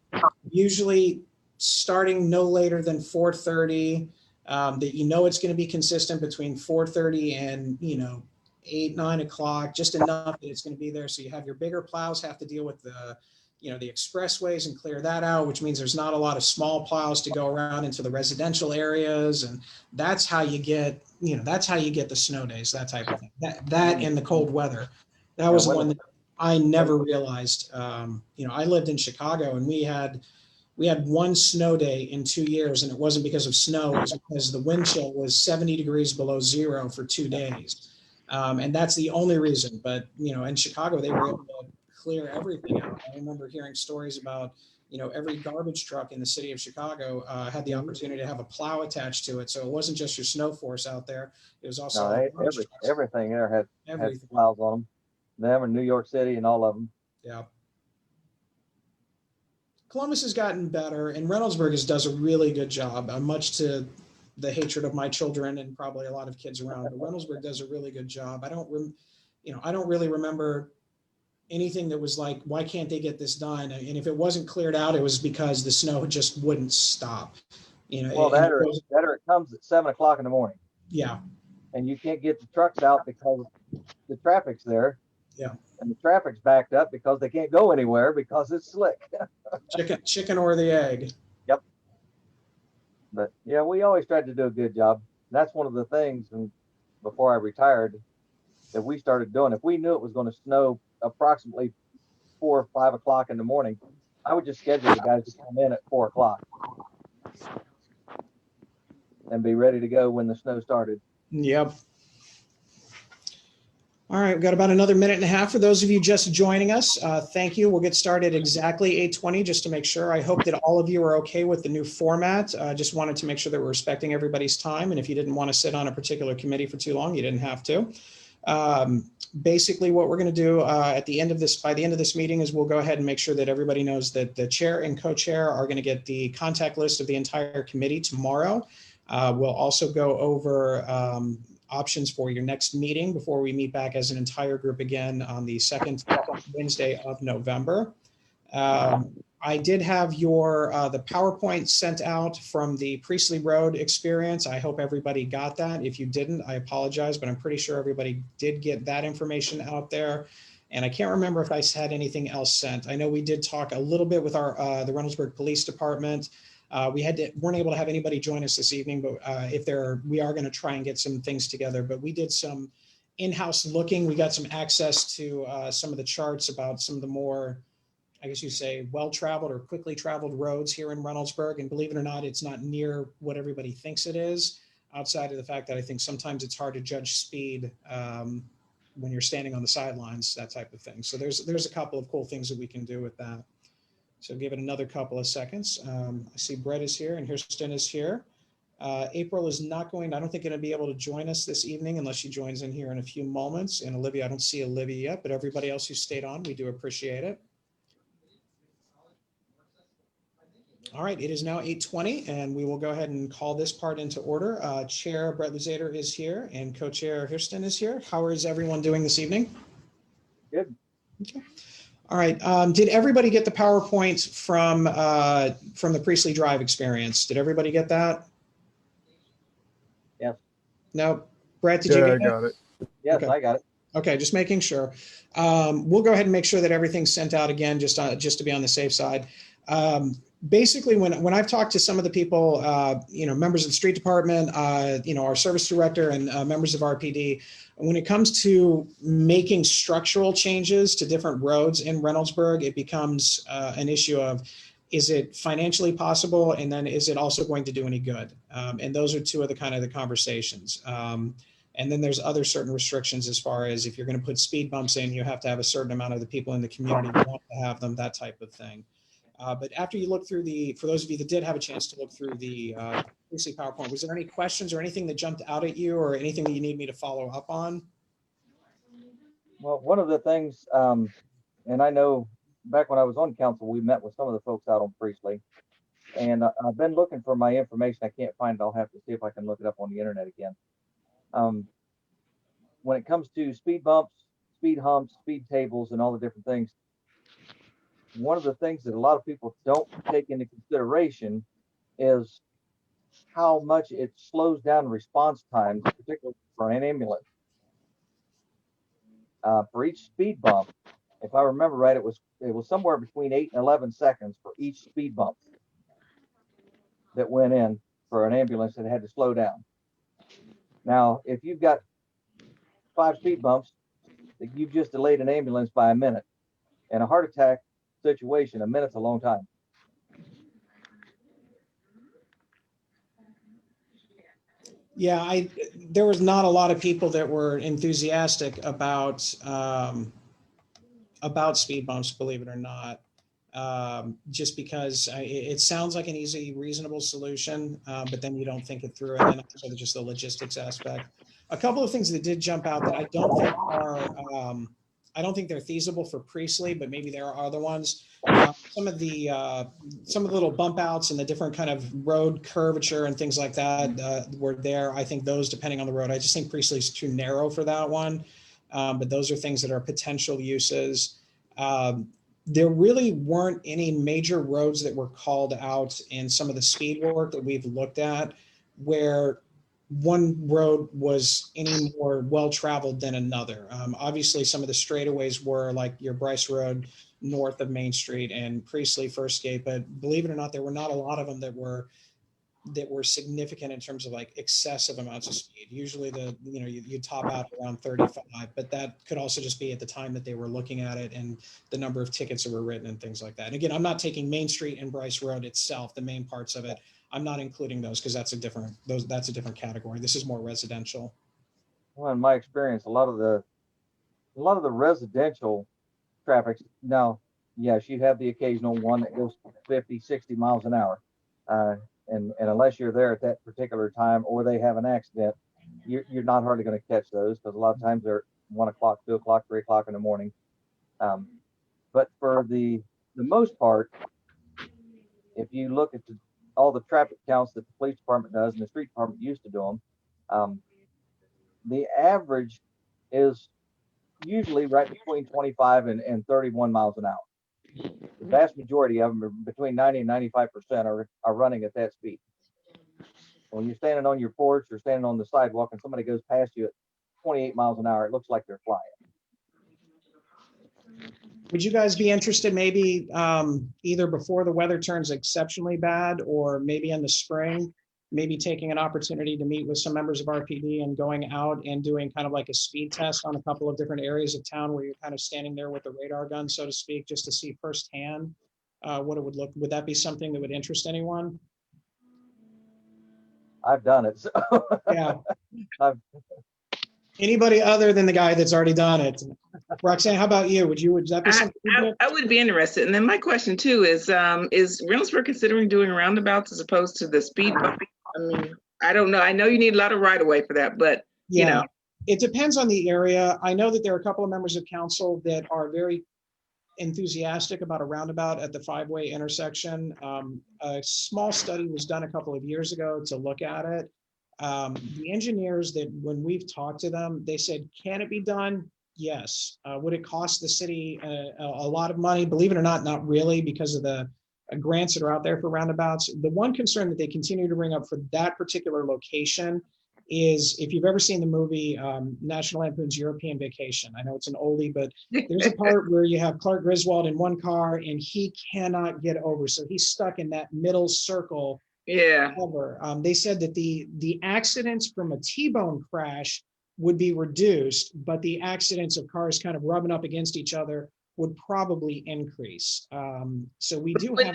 usually starting no later than 4:30. That you know it's going to be consistent between 4:30 and 8, 9 o'clock, just enough that it's going to be there. So you have your bigger plows have to deal with the expressways and clear that out, which means there's not a lot of small plows to go around into the residential areas, and that's how you get the snow days, that type of thing. That and the cold weather. That was the one that I never realized. I lived in Chicago, and we had one snow day in 2 years, and it wasn't because of snow. It was because the wind chill was 70 degrees below zero for 2 days. And that's the only reason. But, in Chicago, they were able to clear everything out. I remember hearing stories about, every garbage truck in the city of Chicago had the opportunity to have a plow attached to it. So it wasn't just your snow force out there. It was also everything there had plows on them. Them and New York City and all of them. Yeah. Columbus has gotten better, and Reynoldsburg does a really good job, much to the hatred of my children and probably a lot of kids around. But Reynoldsburg does a really good job. I don't really remember anything that was like, why can't they get this done? And if it wasn't cleared out, it was because the snow just wouldn't stop. Well, that or it comes at 7 o'clock in the morning. Yeah. And you can't get the trucks out because the traffic's there. Yeah. And the traffic's backed up because they can't go anywhere because it's slick. Chicken or the egg. Yep. But yeah, we always tried to do a good job. That's one of the things, and before I retired, that we started doing. If we knew it was going to snow approximately 4 or 5 o'clock in the morning, I would just schedule the guys to come in at 4 o'clock and be ready to go when the snow started. Yep. All right, we've got about another minute and a half for those of you just joining us. Thank you. We'll get started exactly 8:20 just to make sure. I hope that all of you are okay with the new format. Just wanted to make sure that we're respecting everybody's time. And if you didn't want to sit on a particular committee for too long, you didn't have to. Basically, what we're going to do by the end of this meeting is we'll go ahead and make sure that everybody knows that the chair and co-chair are going to get the contact list of the entire committee tomorrow. We'll also go over options for your next meeting before we meet back as an entire group again on the second Wednesday of November. I did have the PowerPoint sent out from the Priestley Road experience. I hope everybody got that. If you didn't, I apologize, but I'm pretty sure everybody did get that information out there. And I can't remember if I had anything else sent. I know we did talk a little bit with our the Reynoldsburg Police Department. Weren't able to have anybody join us this evening, but we are going to try and get some things together. But we did some in-house looking. We got some access to some of the charts about some of the more, I guess you say, well-traveled or quickly traveled roads here in Reynoldsburg. And believe it or not, it's not near what everybody thinks it is, outside of the fact that I think sometimes it's hard to judge speed when you're standing on the sidelines, that type of thing. So there's a couple of cool things that we can do with that. So give it another couple of seconds. I see Brett is here and Kirsten is here. April is not going, I don't think, going to be able to join us this evening unless she joins in here in a few moments. And Olivia, I don't see Olivia yet, but everybody else who stayed on, we do appreciate it. All right, it is now 8:20 and we will go ahead and call this part into order. Chair Brett Luzader is here and Co-Chair Kirsten is here. How is everyone doing this evening? Good. Okay. All right. Did everybody get the PowerPoint from the Priestley Drive experience? Did everybody get that? Yes. No. Brett, did you get I got it? Yes, Okay. I got it. Okay, just making sure. We'll go ahead and make sure that everything's sent out again, just to be on the safe side. Basically, when I've talked to some of the people, members of the street department, our service director and members of RPD, when it comes to making structural changes to different roads in Reynoldsburg, it becomes an issue of, is it financially possible? And then is it also going to do any good? And those are two of the kind of the conversations. And then there's other certain restrictions as far as if you're going to put speed bumps in, you have to have a certain amount of the people in the community who want to have them, that type of thing. But after you look through for those of you that did have a chance to look through the Priestley PowerPoint, was there any questions or anything that jumped out at you or anything that you need me to follow up on? Well, one of the things, and I know back when I was on council, we met with some of the folks out on Priestley, and I've been looking for my information. I can't find it. I'll have to see if I can look it up on the internet again. When it comes to speed bumps, speed humps, speed tables, and all the different things, one of the things that a lot of people don't take into consideration is how much it slows down response times, particularly for an ambulance. For each speed bump, if I remember right, it was somewhere between 8 and 11 seconds for each speed bump that went in for an ambulance that had to slow down. Now, if you've got 5 speed bumps, you've just delayed an ambulance by a minute. In a heart attack situation, a minute's a long time. Yeah, there was not a lot of people that were enthusiastic about speed bumps, believe it or not, just because it sounds like an easy, reasonable solution, but then you don't think it through, and then also just the logistics aspect. A couple of things that did jump out that I don't think are, I don't think they're feasible for Priestley, but maybe there are other ones. Some of the little bump outs and the different kind of road curvature and things like that were there. I think those, depending on the road, I just think Priestley's too narrow for that one. But those are things that are potential uses. There really weren't any major roads that were called out in some of the speed work that we've looked at where one road was any more well-traveled than another. Obviously, some of the straightaways were like your Bryce Road north of Main Street and Priestley First Gate, but believe it or not, there were not a lot of them that were significant in terms of like excessive amounts of speed. Usually you top out around 35, but that could also just be at the time that they were looking at it and the number of tickets that were written and things like that. And again, I'm not taking Main Street and Bryce Road itself, the main parts of it. I'm not including those because that's a different category. This is more residential. Well, in my experience, a lot of the residential traffic, now, yes, you have the occasional one that goes 50, 60 miles an hour. And unless you're there at that particular time or they have an accident, you're not hardly going to catch those because a lot of times they're 1 o'clock, 2 o'clock, 3 o'clock in the morning. But for the most part, if you look at all the traffic counts that the police department does and the street department used to do them, the average is usually right between 25 and 31 miles an hour. The vast majority of them are between 90 and 95% are running at that speed. When you're standing on your porch or standing on the sidewalk and somebody goes past you at 28 miles an hour, it looks like they're flying. Would you guys be interested maybe either before the weather turns exceptionally bad or maybe in the spring, maybe taking an opportunity to meet with some members of RPD and going out and doing kind of like a speed test on a couple of different areas of town where you're kind of standing there with the radar gun, so to speak, just to see firsthand what it would look. Would that be something that would interest anyone? I've done it. So. Yeah. I've, Anybody other than the guy that's already done it? Roxanne, how about you? Would that be something? I would be interested. And then my question too is Reynoldsburg considering doing roundabouts as opposed to the speed bumping? I mean, I don't know. I know you need a lot of right of way for that, but you know. It depends on the area. I know that there are a couple of members of council that are very enthusiastic about a roundabout at the 5-way intersection. A small study was done a couple of years ago to look at it. The engineers that when we've talked to them, they said, can it be done? Yes. Would it cost the city a lot of money? Believe it or not, not really, because of the grants that are out there for roundabouts. The one concern that they continue to bring up for that particular location is, if you've ever seen the movie National Lampoon's European Vacation, I know it's an oldie, but there's a part where you have Clark Griswold in one car and he cannot get over. So he's stuck in that middle circle. Yeah. They said that the accidents from a T-bone crash would be reduced, but the accidents of cars kind of rubbing up against each other would probably increase. So we do have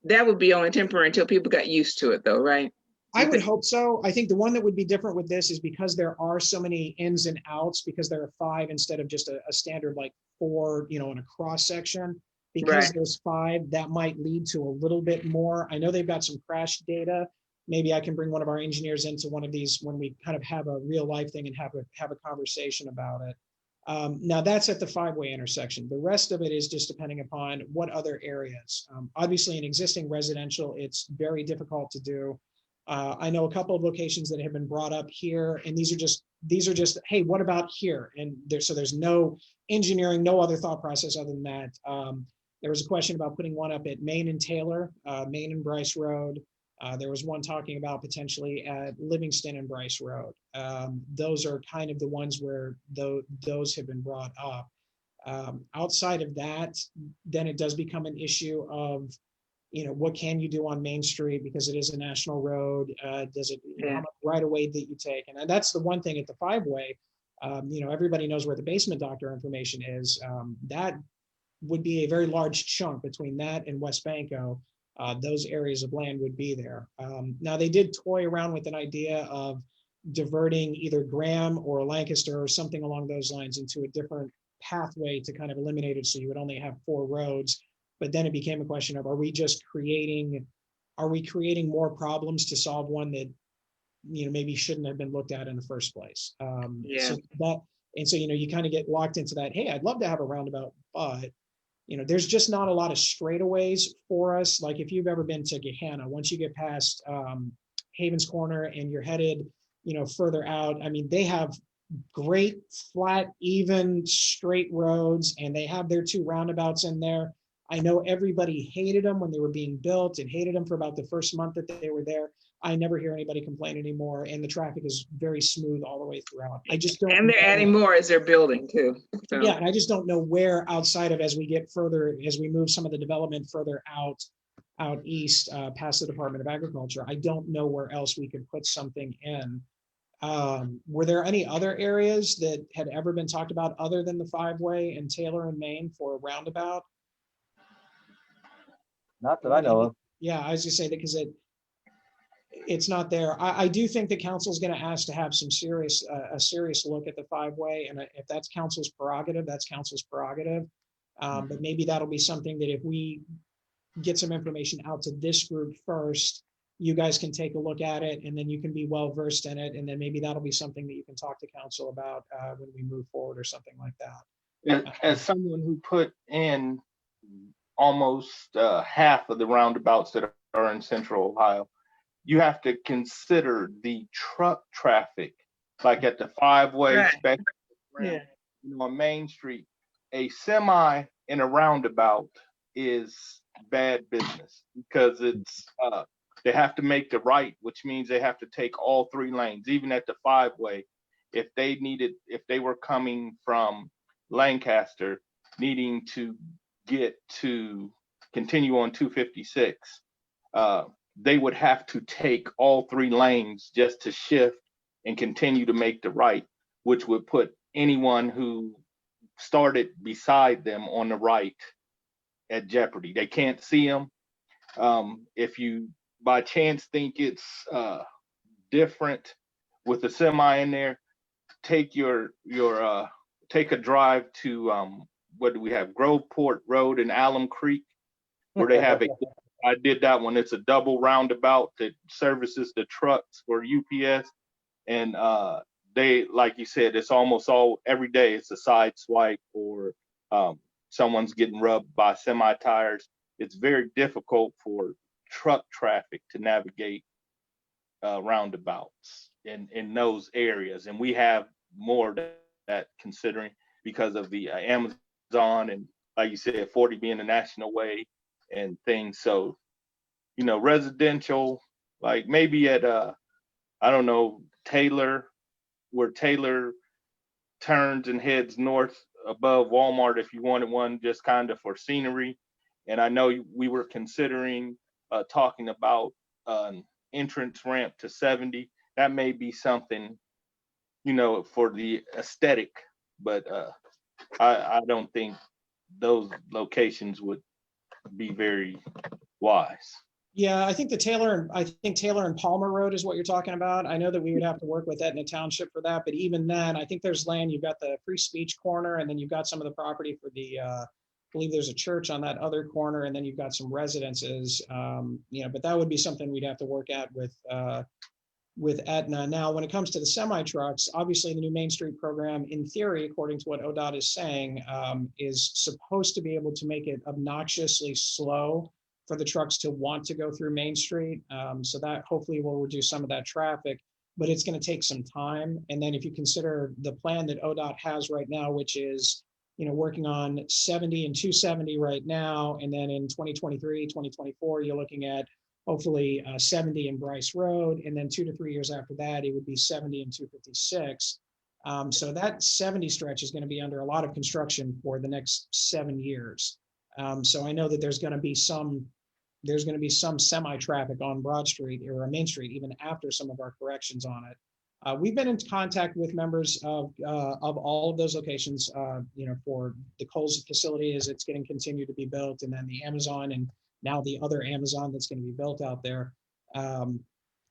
that would be only temporary until people got used to it though, right? I would hope so. I think the one that would be different with this is because there are so many ins and outs, because there are 5 instead of just a standard like 4, in a cross section. Because there's 5, that might lead to a little bit more. I know they've got some crash data. Maybe I can bring one of our engineers into one of these when we kind of have a real life thing and have a conversation about it. Now that's at the 5-way intersection. The rest of it is just depending upon what other areas. Obviously in existing residential, it's very difficult to do. I know a couple of locations that have been brought up here, and these are just, hey, what about here? And there's no engineering, no other thought process other than that. There was a question about putting one up at Main and Taylor, Main and Bryce Road. There was one talking about potentially at Livingston and Bryce Road. Those are kind of the ones where those have been brought up. Outside of that, then it does become an issue of, what can you do on Main Street because it is a national road? Does it how much right of way that you take? And that's the one thing at the 5-way. Everybody knows where the basement doctor information is. That would be a very large chunk between that and West Banco. Those areas of land would be there. Now they did toy around with an idea of diverting either Graham or Lancaster or something along those lines into a different pathway to kind of eliminate it, so you would only have 4 roads. But then it became a question of, are we creating more problems to solve one that maybe shouldn't have been looked at in the first place? So you kind of get locked into that. Hey, I'd love to have a roundabout, but there's just not a lot of straightaways for us. Like if you've ever been to Gahanna, once you get past Havens Corner and you're headed, further out, I mean, they have great flat, even straight roads, and they have their 2 roundabouts in there. I know everybody hated them when they were being built and hated them for about the first month that they were there. I never hear anybody complain anymore, and the traffic is very smooth all the way throughout. I just don't. And they're adding more as they're building too. So. Yeah, and I just don't know where outside of, as we move some of the development further out east, past the Department of Agriculture, I don't know where else we could put something in. Were there any other areas that had ever been talked about other than the 5-way in Taylor and Maine for a roundabout? Not that I know of. Yeah, I was just saying that because it's not there. I do think the council is going to ask to have a serious look at the 5-way, and if that's council's prerogative, that's council's prerogative. But maybe that'll be something that if we get some information out to this group first, you guys can take a look at it, and then you can be well versed in it, and then maybe that'll be something that you can talk to council about when we move forward or something like that. As someone who put in almost half of the roundabouts that are in Central Ohio, you have to consider the truck traffic, like at the 5-way, right. On Main Street. A semi in a roundabout is bad business because it's they have to make the right, which means they have to take all 3 lanes, even at the 5-way. If they were coming from Lancaster, needing to get to continue on 256, they would have to take all 3 lanes just to shift and continue to make the right, which would put anyone who started beside them on the right at jeopardy. They can't see them. If you by chance think it's different with the semi in there, take take a drive to what do we have? Groveport Road and Alum Creek, where they have I did that one. It's a double roundabout that services the trucks for UPS, and they, like you said, it's almost every day. It's a side swipe or someone's getting rubbed by semi tires. It's very difficult for truck traffic to navigate roundabouts in those areas, and we have more of that considering because of the Amazon and, like you said, 40 being a national way and things. So, residential, like maybe at I don't know, Taylor, where Taylor turns and heads north above Walmart, if you wanted one just kind of for scenery. And I know we were considering talking about an entrance ramp to 70. That may be something, for the aesthetic, but I don't think those locations would be very wise. Yeah, I think Taylor and Palmer Road is what you're talking about. I know that we would have to work with Etna Township for that, but even then, I think there's land. You've got the free speech corner, and then you've got some of the property for the, I believe there's a church on that other corner, and then you've got some residences. But that would be something we'd have to work at with Etna. Now, when it comes to the semi trucks, obviously the new Main Street program, in theory, according to what ODOT is saying, is supposed to be able to make it obnoxiously slow for the trucks to want to go through Main Street. So that hopefully will reduce some of that traffic, but it's going to take some time. And then if you consider the plan that ODOT has right now, which is, working on 70 and 270 right now, and then in 2023, 2024, you're looking at hopefully 70 in Bryce Road, and then 2 to 3 years after that, it would be 70 and 256. So that 70 stretch is going to be under a lot of construction for the next 7 years. So I know that there's going to be some semi traffic on Broad Street or Main Street even after some of our corrections on it. We've been in contact with members of all of those locations, for the Kohl's facility as it's getting continued to be built, and then the Amazon and now the other Amazon that's going to be built out there,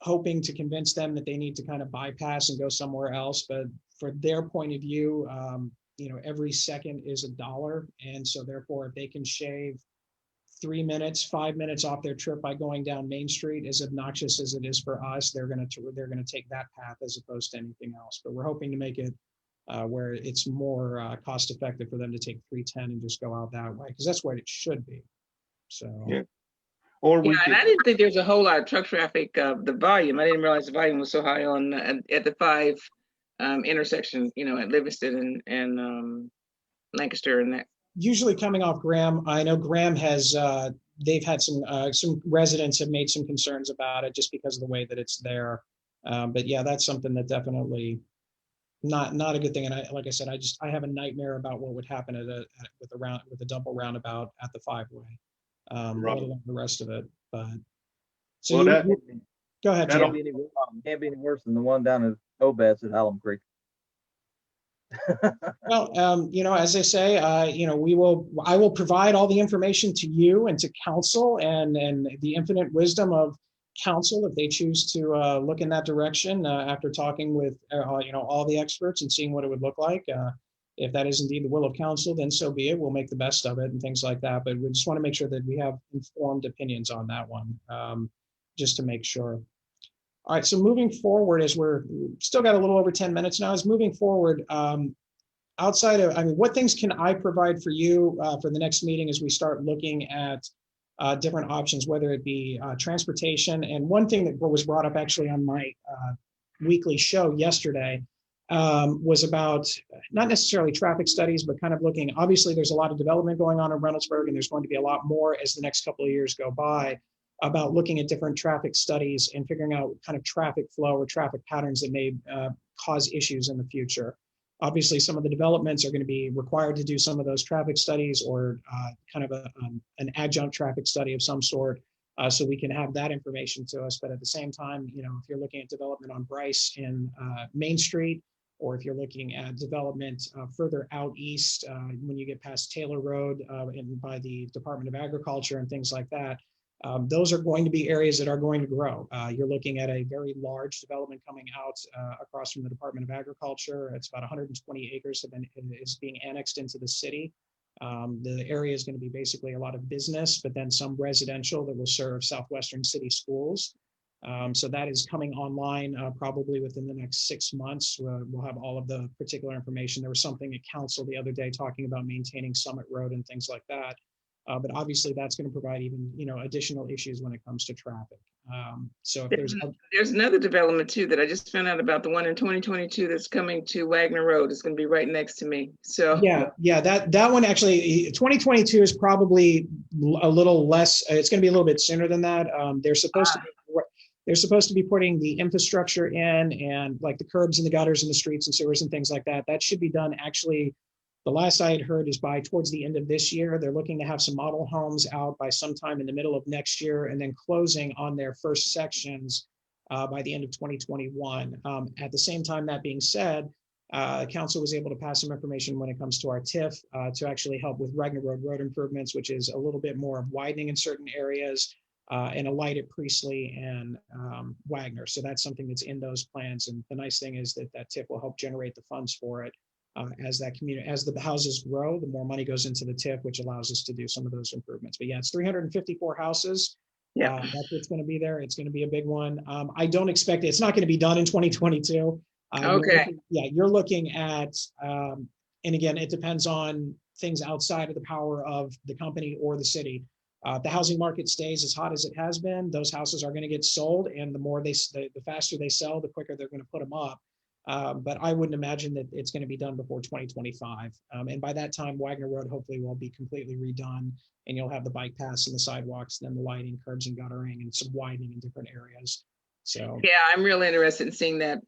hoping to convince them that they need to kind of bypass and go somewhere else. But for their point of view, every second is $1. And so therefore, if they can shave 3 minutes, 5 minutes off their trip by going down Main Street, as obnoxious as it is for us, they're going to take that path as opposed to anything else. But we're hoping to make it where it's more cost effective for them to take 310 and just go out that way, because that's what it should be. So. Yeah. And I didn't think there's a whole lot of truck traffic. The volume, I didn't realize the volume was so high on at the 5 intersection, at Livingston and Lancaster and that. Usually coming off Graham, I know Graham has, they've had some residents have made some concerns about it just because of the way that it's there. But yeah, that's something that definitely not a good thing. And like I said, I have a nightmare about what would happen with a double roundabout at the 5-way, let alone the rest of it. But so go ahead. Can't be any worse than the one down at Obed's at Alum Creek. Well, as I say, I will provide all the information to you and to council and the infinite wisdom of council if they choose to look in that direction after talking with all the experts and seeing what it would look like. If that is indeed the will of council, then so be it. We'll make the best of it and things like that. But we just want to make sure that we have informed opinions on that one, just to make sure. All right, so moving forward, as we're still got a little over 10 minutes now, is moving forward, outside of, what things can I provide for you for the next meeting as we start looking at different options, whether it be transportation. And one thing that was brought up actually on my weekly show yesterday was about not necessarily traffic studies, but kind of looking, obviously there's a lot of development going on in Reynoldsburg, and there's going to be a lot more as the next couple of years go by, about looking at different traffic studies and figuring out kind of traffic flow or traffic patterns that may cause issues in the future. Obviously, some of the developments are going to be required to do some of those traffic studies or kind of an adjunct traffic study of some sort, so we can have that information to us. But at the same time, you know, if you're looking at development on Bryce in Main Street, or if you're looking at development further out east, when you get past Taylor Road and by the Department of Agriculture and things like that, those are going to be areas that are going to grow. You're looking at a very large development coming out across from the Department of Agriculture. It's about 120 acres is being annexed into the city. The area is going to be basically a lot of business, but then some residential that will serve Southwestern City Schools. So that is coming online probably within the next 6 months. We'll have all of the particular information. There was something at council the other day talking about maintaining Summit Road and things like that. But obviously that's going to provide even, you know, additional issues when it comes to traffic. So if There's another development too that I just found out about, the one in 2022 that's coming to Wagner Road. It's going to be right next to me. So yeah, that one actually, 2022 is probably a little less. It's going to be a little bit sooner than that. They're supposed to be putting the infrastructure in, and like the curbs and the gutters and the streets and sewers and things like that. That should be done actually. The last I had heard is by towards the end of this year. They're looking to have some model homes out by sometime in the middle of next year, and then closing on their first sections by the end of 2021. At the same time, that being said, council was able to pass some information when it comes to our TIF to actually help with Wagner road improvements, which is a little bit more of widening in certain areas and a light at Priestley and Wagner. So that's something that's in those plans. And the nice thing is that that TIF will help generate the funds for it. As that community, as the houses grow, the more money goes into the TIF, which allows us to do some of those improvements. But yeah, it's 354 houses. Yeah, that's what's going to be there. It's going to be a big one. I don't expect it's not going to be done in 2022. Okay. You're looking at, and again, it depends on things outside of the power of the company or the city. The housing market stays as hot as it has been. Those houses are going to get sold, and the faster they sell, the quicker they're going to put them up. But I wouldn't imagine that it's going to be done before 2025. And by that time, Wagner Road hopefully will be completely redone, and you'll have the bike paths and the sidewalks, then the lighting, curbs and guttering, and some widening in different areas. So yeah, I'm really interested in seeing that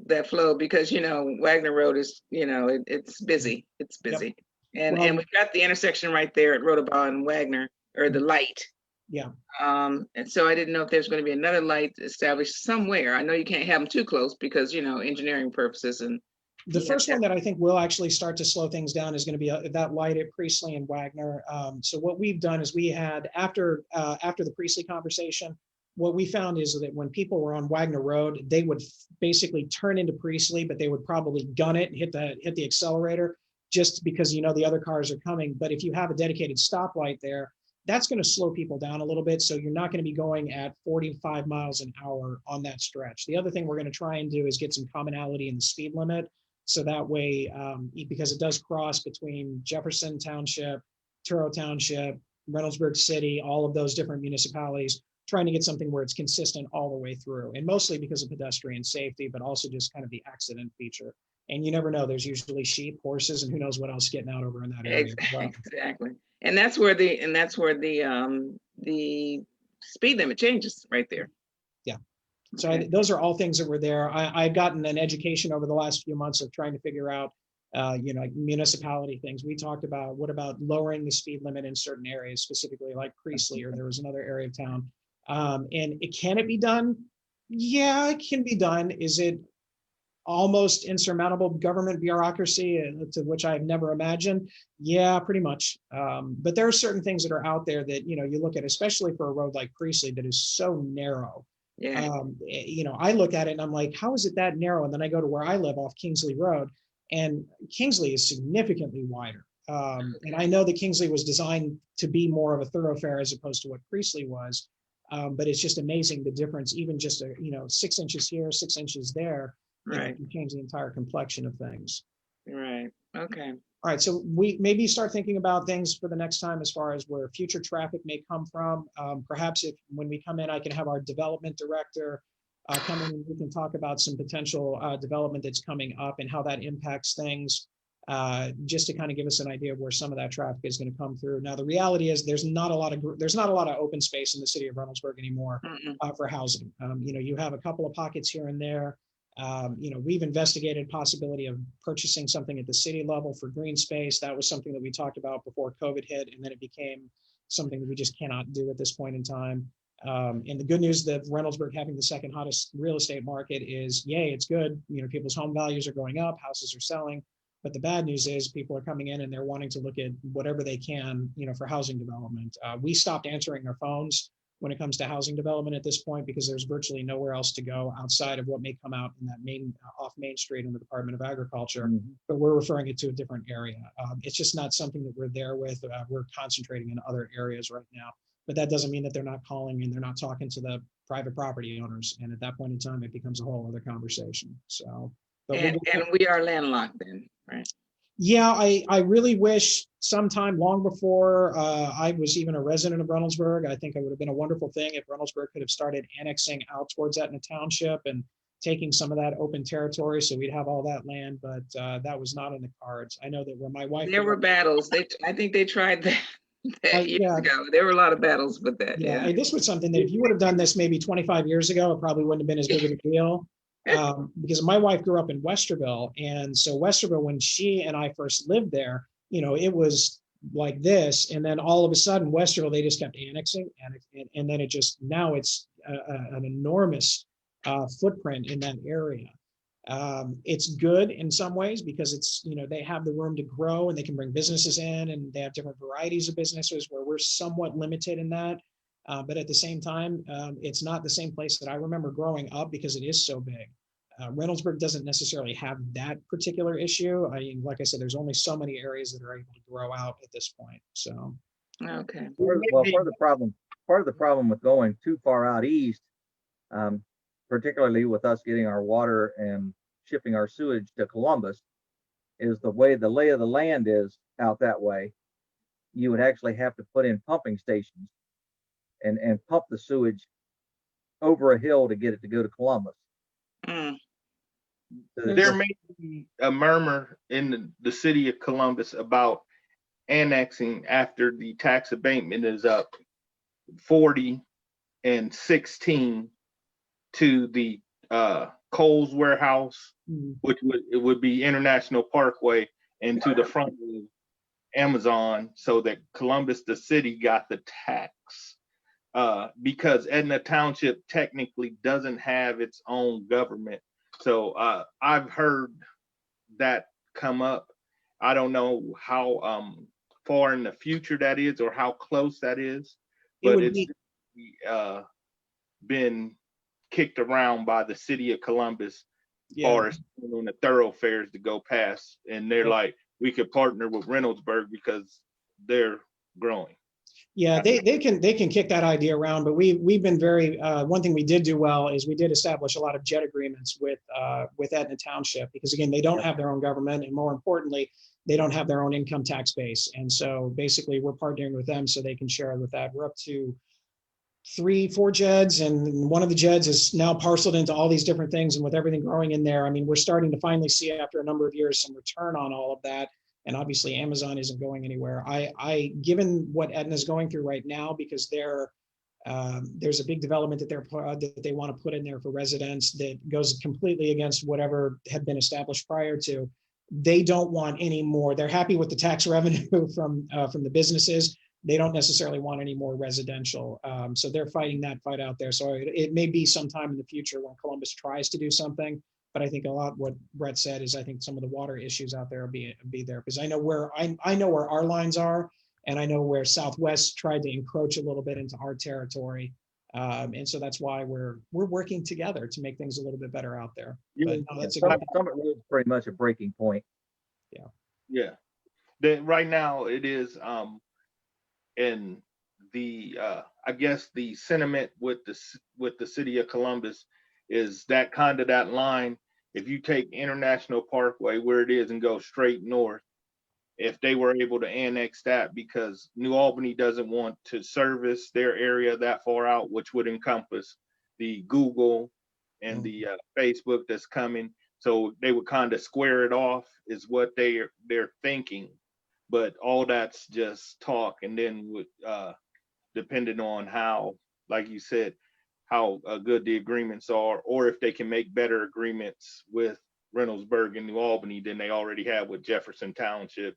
that flow, because you know Wagner Road is, you know, it's busy. It's busy, and we've got the intersection right there at Rodabaugh and Wagner, or the light. Yeah. And so I didn't know if there's going to be another light established somewhere. I know you can't have them too close because, you know, engineering purposes. And the first one that I think will actually start to slow things down is going to be that light at Priestley and Wagner. So what we've done is we had after the Priestley conversation, what we found is that when people were on Wagner Road, they would basically turn into Priestley, but they would probably gun it and hit the accelerator just because, you know, the other cars are coming. But if you have a dedicated stoplight there, that's going to slow people down a little bit. So you're not going to be going at 45 miles an hour on that stretch. The other thing we're going to try and do is get some commonality in the speed limit. So that way, because it does cross between Jefferson Township, Truro Township, Reynoldsburg City, all of those different municipalities, trying to get something where it's consistent all the way through. And mostly because of pedestrian safety, but also just kind of the accident feature. And you never know, there's usually sheep, horses, and who knows what else getting out over in that area. Exactly. And that's where the speed limit changes right there. Yeah. So those are all things that were there. I've gotten an education over the last few months of trying to figure out, you know, like municipality things. We talked about what about lowering the speed limit in certain areas, specifically like Priestley, or there was another area of town. And can it be done? Yeah, it can be done. Is it almost insurmountable government bureaucracy, to which I've never imagined? Yeah, pretty much. But there are certain things that are out there that, you know, you look at, especially for a road like Priestley that is so narrow. Yeah. You know, I look at it and I'm like, how is it that narrow? And then I go to where I live off Kingsley Road, and Kingsley is significantly wider. And I know that Kingsley was designed to be more of a thoroughfare as opposed to what Priestley was. But it's just amazing the difference, even just, 6 inches here, 6 inches there. Right. You change the entire complexion of things. Right. Okay. All right. So we maybe start thinking about things for the next time as far as where future traffic may come from. Perhaps when we come in, I can have our development director come in and we can talk about some potential development that's coming up and how that impacts things, just to kind of give us an idea of where some of that traffic is going to come through. Now, the reality is there's not a lot of open space in the city of Reynoldsburg anymore for housing. You have a couple of pockets here and there. We've investigated possibility of purchasing something at the city level for green space. That was something that we talked about before COVID hit, and then it became something that we just cannot do at this point in time. And the good news that Reynoldsburg having the second hottest real estate market is, yay, it's good. People's home values are going up, houses are selling. But the bad news is people are coming in and they're wanting to look at whatever they can, for housing development. We stopped answering our phones when it comes to housing development at this point, because there's virtually nowhere else to go outside of what may come out in that off Main Street in the Department of Agriculture, but we're referring it to a different area. It's just not something that we're there with. We're concentrating in other areas right now, but that doesn't mean that they're not calling and they're not talking to the private property owners. And at that point in time, it becomes a whole other conversation. So, but and we are landlocked then, right? Yeah, I really wish sometime long before I was even a resident of Reynoldsburg, I think it would have been a wonderful thing if Reynoldsburg could have started annexing out towards Etna Township and taking some of that open territory, so we'd have all that land, but that was not in the cards. I know that when my wife— There were battles. I think they tried that years ago. There were a lot of battles with that. Yeah, this was something that if you would have done this maybe 25 years ago, it probably wouldn't have been as big of a deal. Because my wife grew up in Westerville. And so Westerville, when she and I first lived there, it was like this. And then all of a sudden, Westerville, they just kept annexing. And then now it's an enormous footprint in that area. It's good in some ways because it's, they have the room to grow and they can bring businesses in and they have different varieties of businesses where we're somewhat limited in that. But at the same time, it's not the same place that I remember growing up because it is so big. Reynoldsburg doesn't necessarily have that particular issue. Like I said, there's only so many areas that are able to grow out at this point. So, okay. Well, part of the problem with going too far out east, particularly with us getting our water and shipping our sewage to Columbus, is the lay of the land is out that way. You would actually have to put in pumping stations and pump the sewage over a hill to get it to go to Columbus. There may be a murmur in the city of Columbus about annexing after the tax abatement is up 40 and 16 to the Kohl's warehouse, which would be International Parkway, and to the front of Amazon, so that Columbus, the city, got the tax. Because Etna Township technically doesn't have its own government. So I've heard that come up. I don't know how far in the future that is or how close that is, but it's been kicked around by the city of Columbus as far as on the thoroughfares to go past. And they're like, we could partner with Reynoldsburg because they're growing. Yeah, they can kick that idea around, but we've been very one thing we did do well is we did establish a lot of JET agreements with Etna Township, because again, they don't have their own government, and more importantly, they don't have their own income tax base. And so basically we're partnering with them so they can share with that. We're up to 3-4 JEDs, and one of the JEDs is now parceled into all these different things, and with everything growing in there, I mean, we're starting to finally see after a number of years some return on all of that. And obviously Amazon isn't going anywhere. Given what Etna is going through right now, because there's a big development that they want to put in there for residents that goes completely against whatever had been established prior to. They don't want any more. They're happy with the tax revenue from the businesses. They don't necessarily want any more residential. So they're fighting that fight out there. So it may be sometime in the future when Columbus tries to do something. But I think a lot what Brett said is I think some of the water issues out there will be there, because I know where our lines are, and I know where Southwest tried to encroach a little bit into our territory, and so that's why we're working together to make things a little bit better out there. But no, that's Summit Road is pretty much a breaking point. Yeah. Right now it is, and the I guess the sentiment with the city of Columbus is that kind of that line. If you take International Parkway where it is and go straight north, if they were able to annex that, because New Albany doesn't want to service their area that far out, which would encompass the Google and the Facebook that's coming. So they would kind of square it off is what they're thinking. But all that's just talk. And then with depending on how, like you said, how good the agreements are, or if they can make better agreements with Reynoldsburg and New Albany than they already have with Jefferson Township,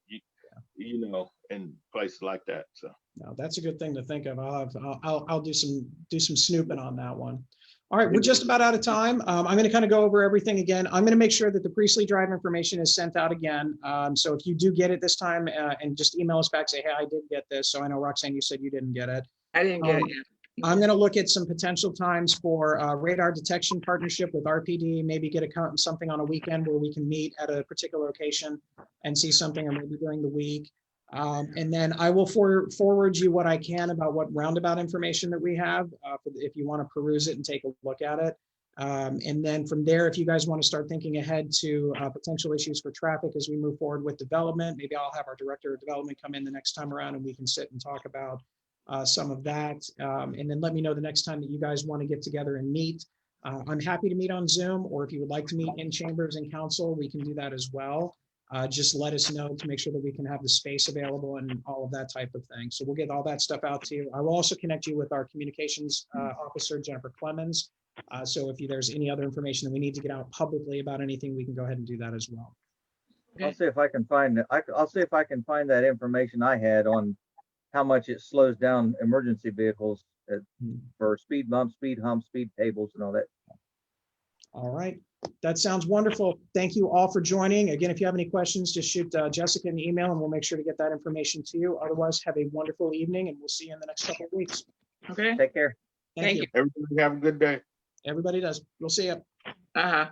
you know, and places like that. So no, that's a good thing to think of. I'll do some snooping on that one. All right, we're just about out of time. I'm going to kind of go over everything again. I'm going to make sure that the Priestley Drive information is sent out again. So if you do get it this time, and just email us back, say, hey, I did get this. So I know, Roxanne, you said you didn't get it. I didn't get it yet. I'm going to look at some potential times for radar detection partnership with RPD, maybe get something on a weekend where we can meet at a particular location and see something, or maybe during the week. And then I will forward you what I can about what roundabout information that we have, if you want to peruse it and take a look at it. And then from there, if you guys want to start thinking ahead to potential issues for traffic as we move forward with development, maybe I'll have our director of development come in the next time around and we can sit and talk about some of that. And then let me know the next time that you guys want to get together and meet. I'm happy to meet on Zoom, or if you would like to meet in chambers and council, we can do that as well. Just let us know to make sure that we can have the space available and all of that type of thing. So we'll get all that stuff out to you. I will also connect you with our communications officer, Jennifer Clemens. So if there's any other information that we need to get out publicly about anything, we can go ahead and do that as well. I'll see if I can find it. I'll see if I can find that information I had on how much it slows down emergency vehicles for speed bumps, speed humps, speed tables, and all that. All right. That sounds wonderful. Thank you all for joining. Again, if you have any questions, just shoot Jessica an email and we'll make sure to get that information to you. Otherwise, have a wonderful evening and we'll see you in the next couple of weeks. Okay. Take care. Thank you. Everybody have a good day. Everybody does. We'll see you. Uh-huh.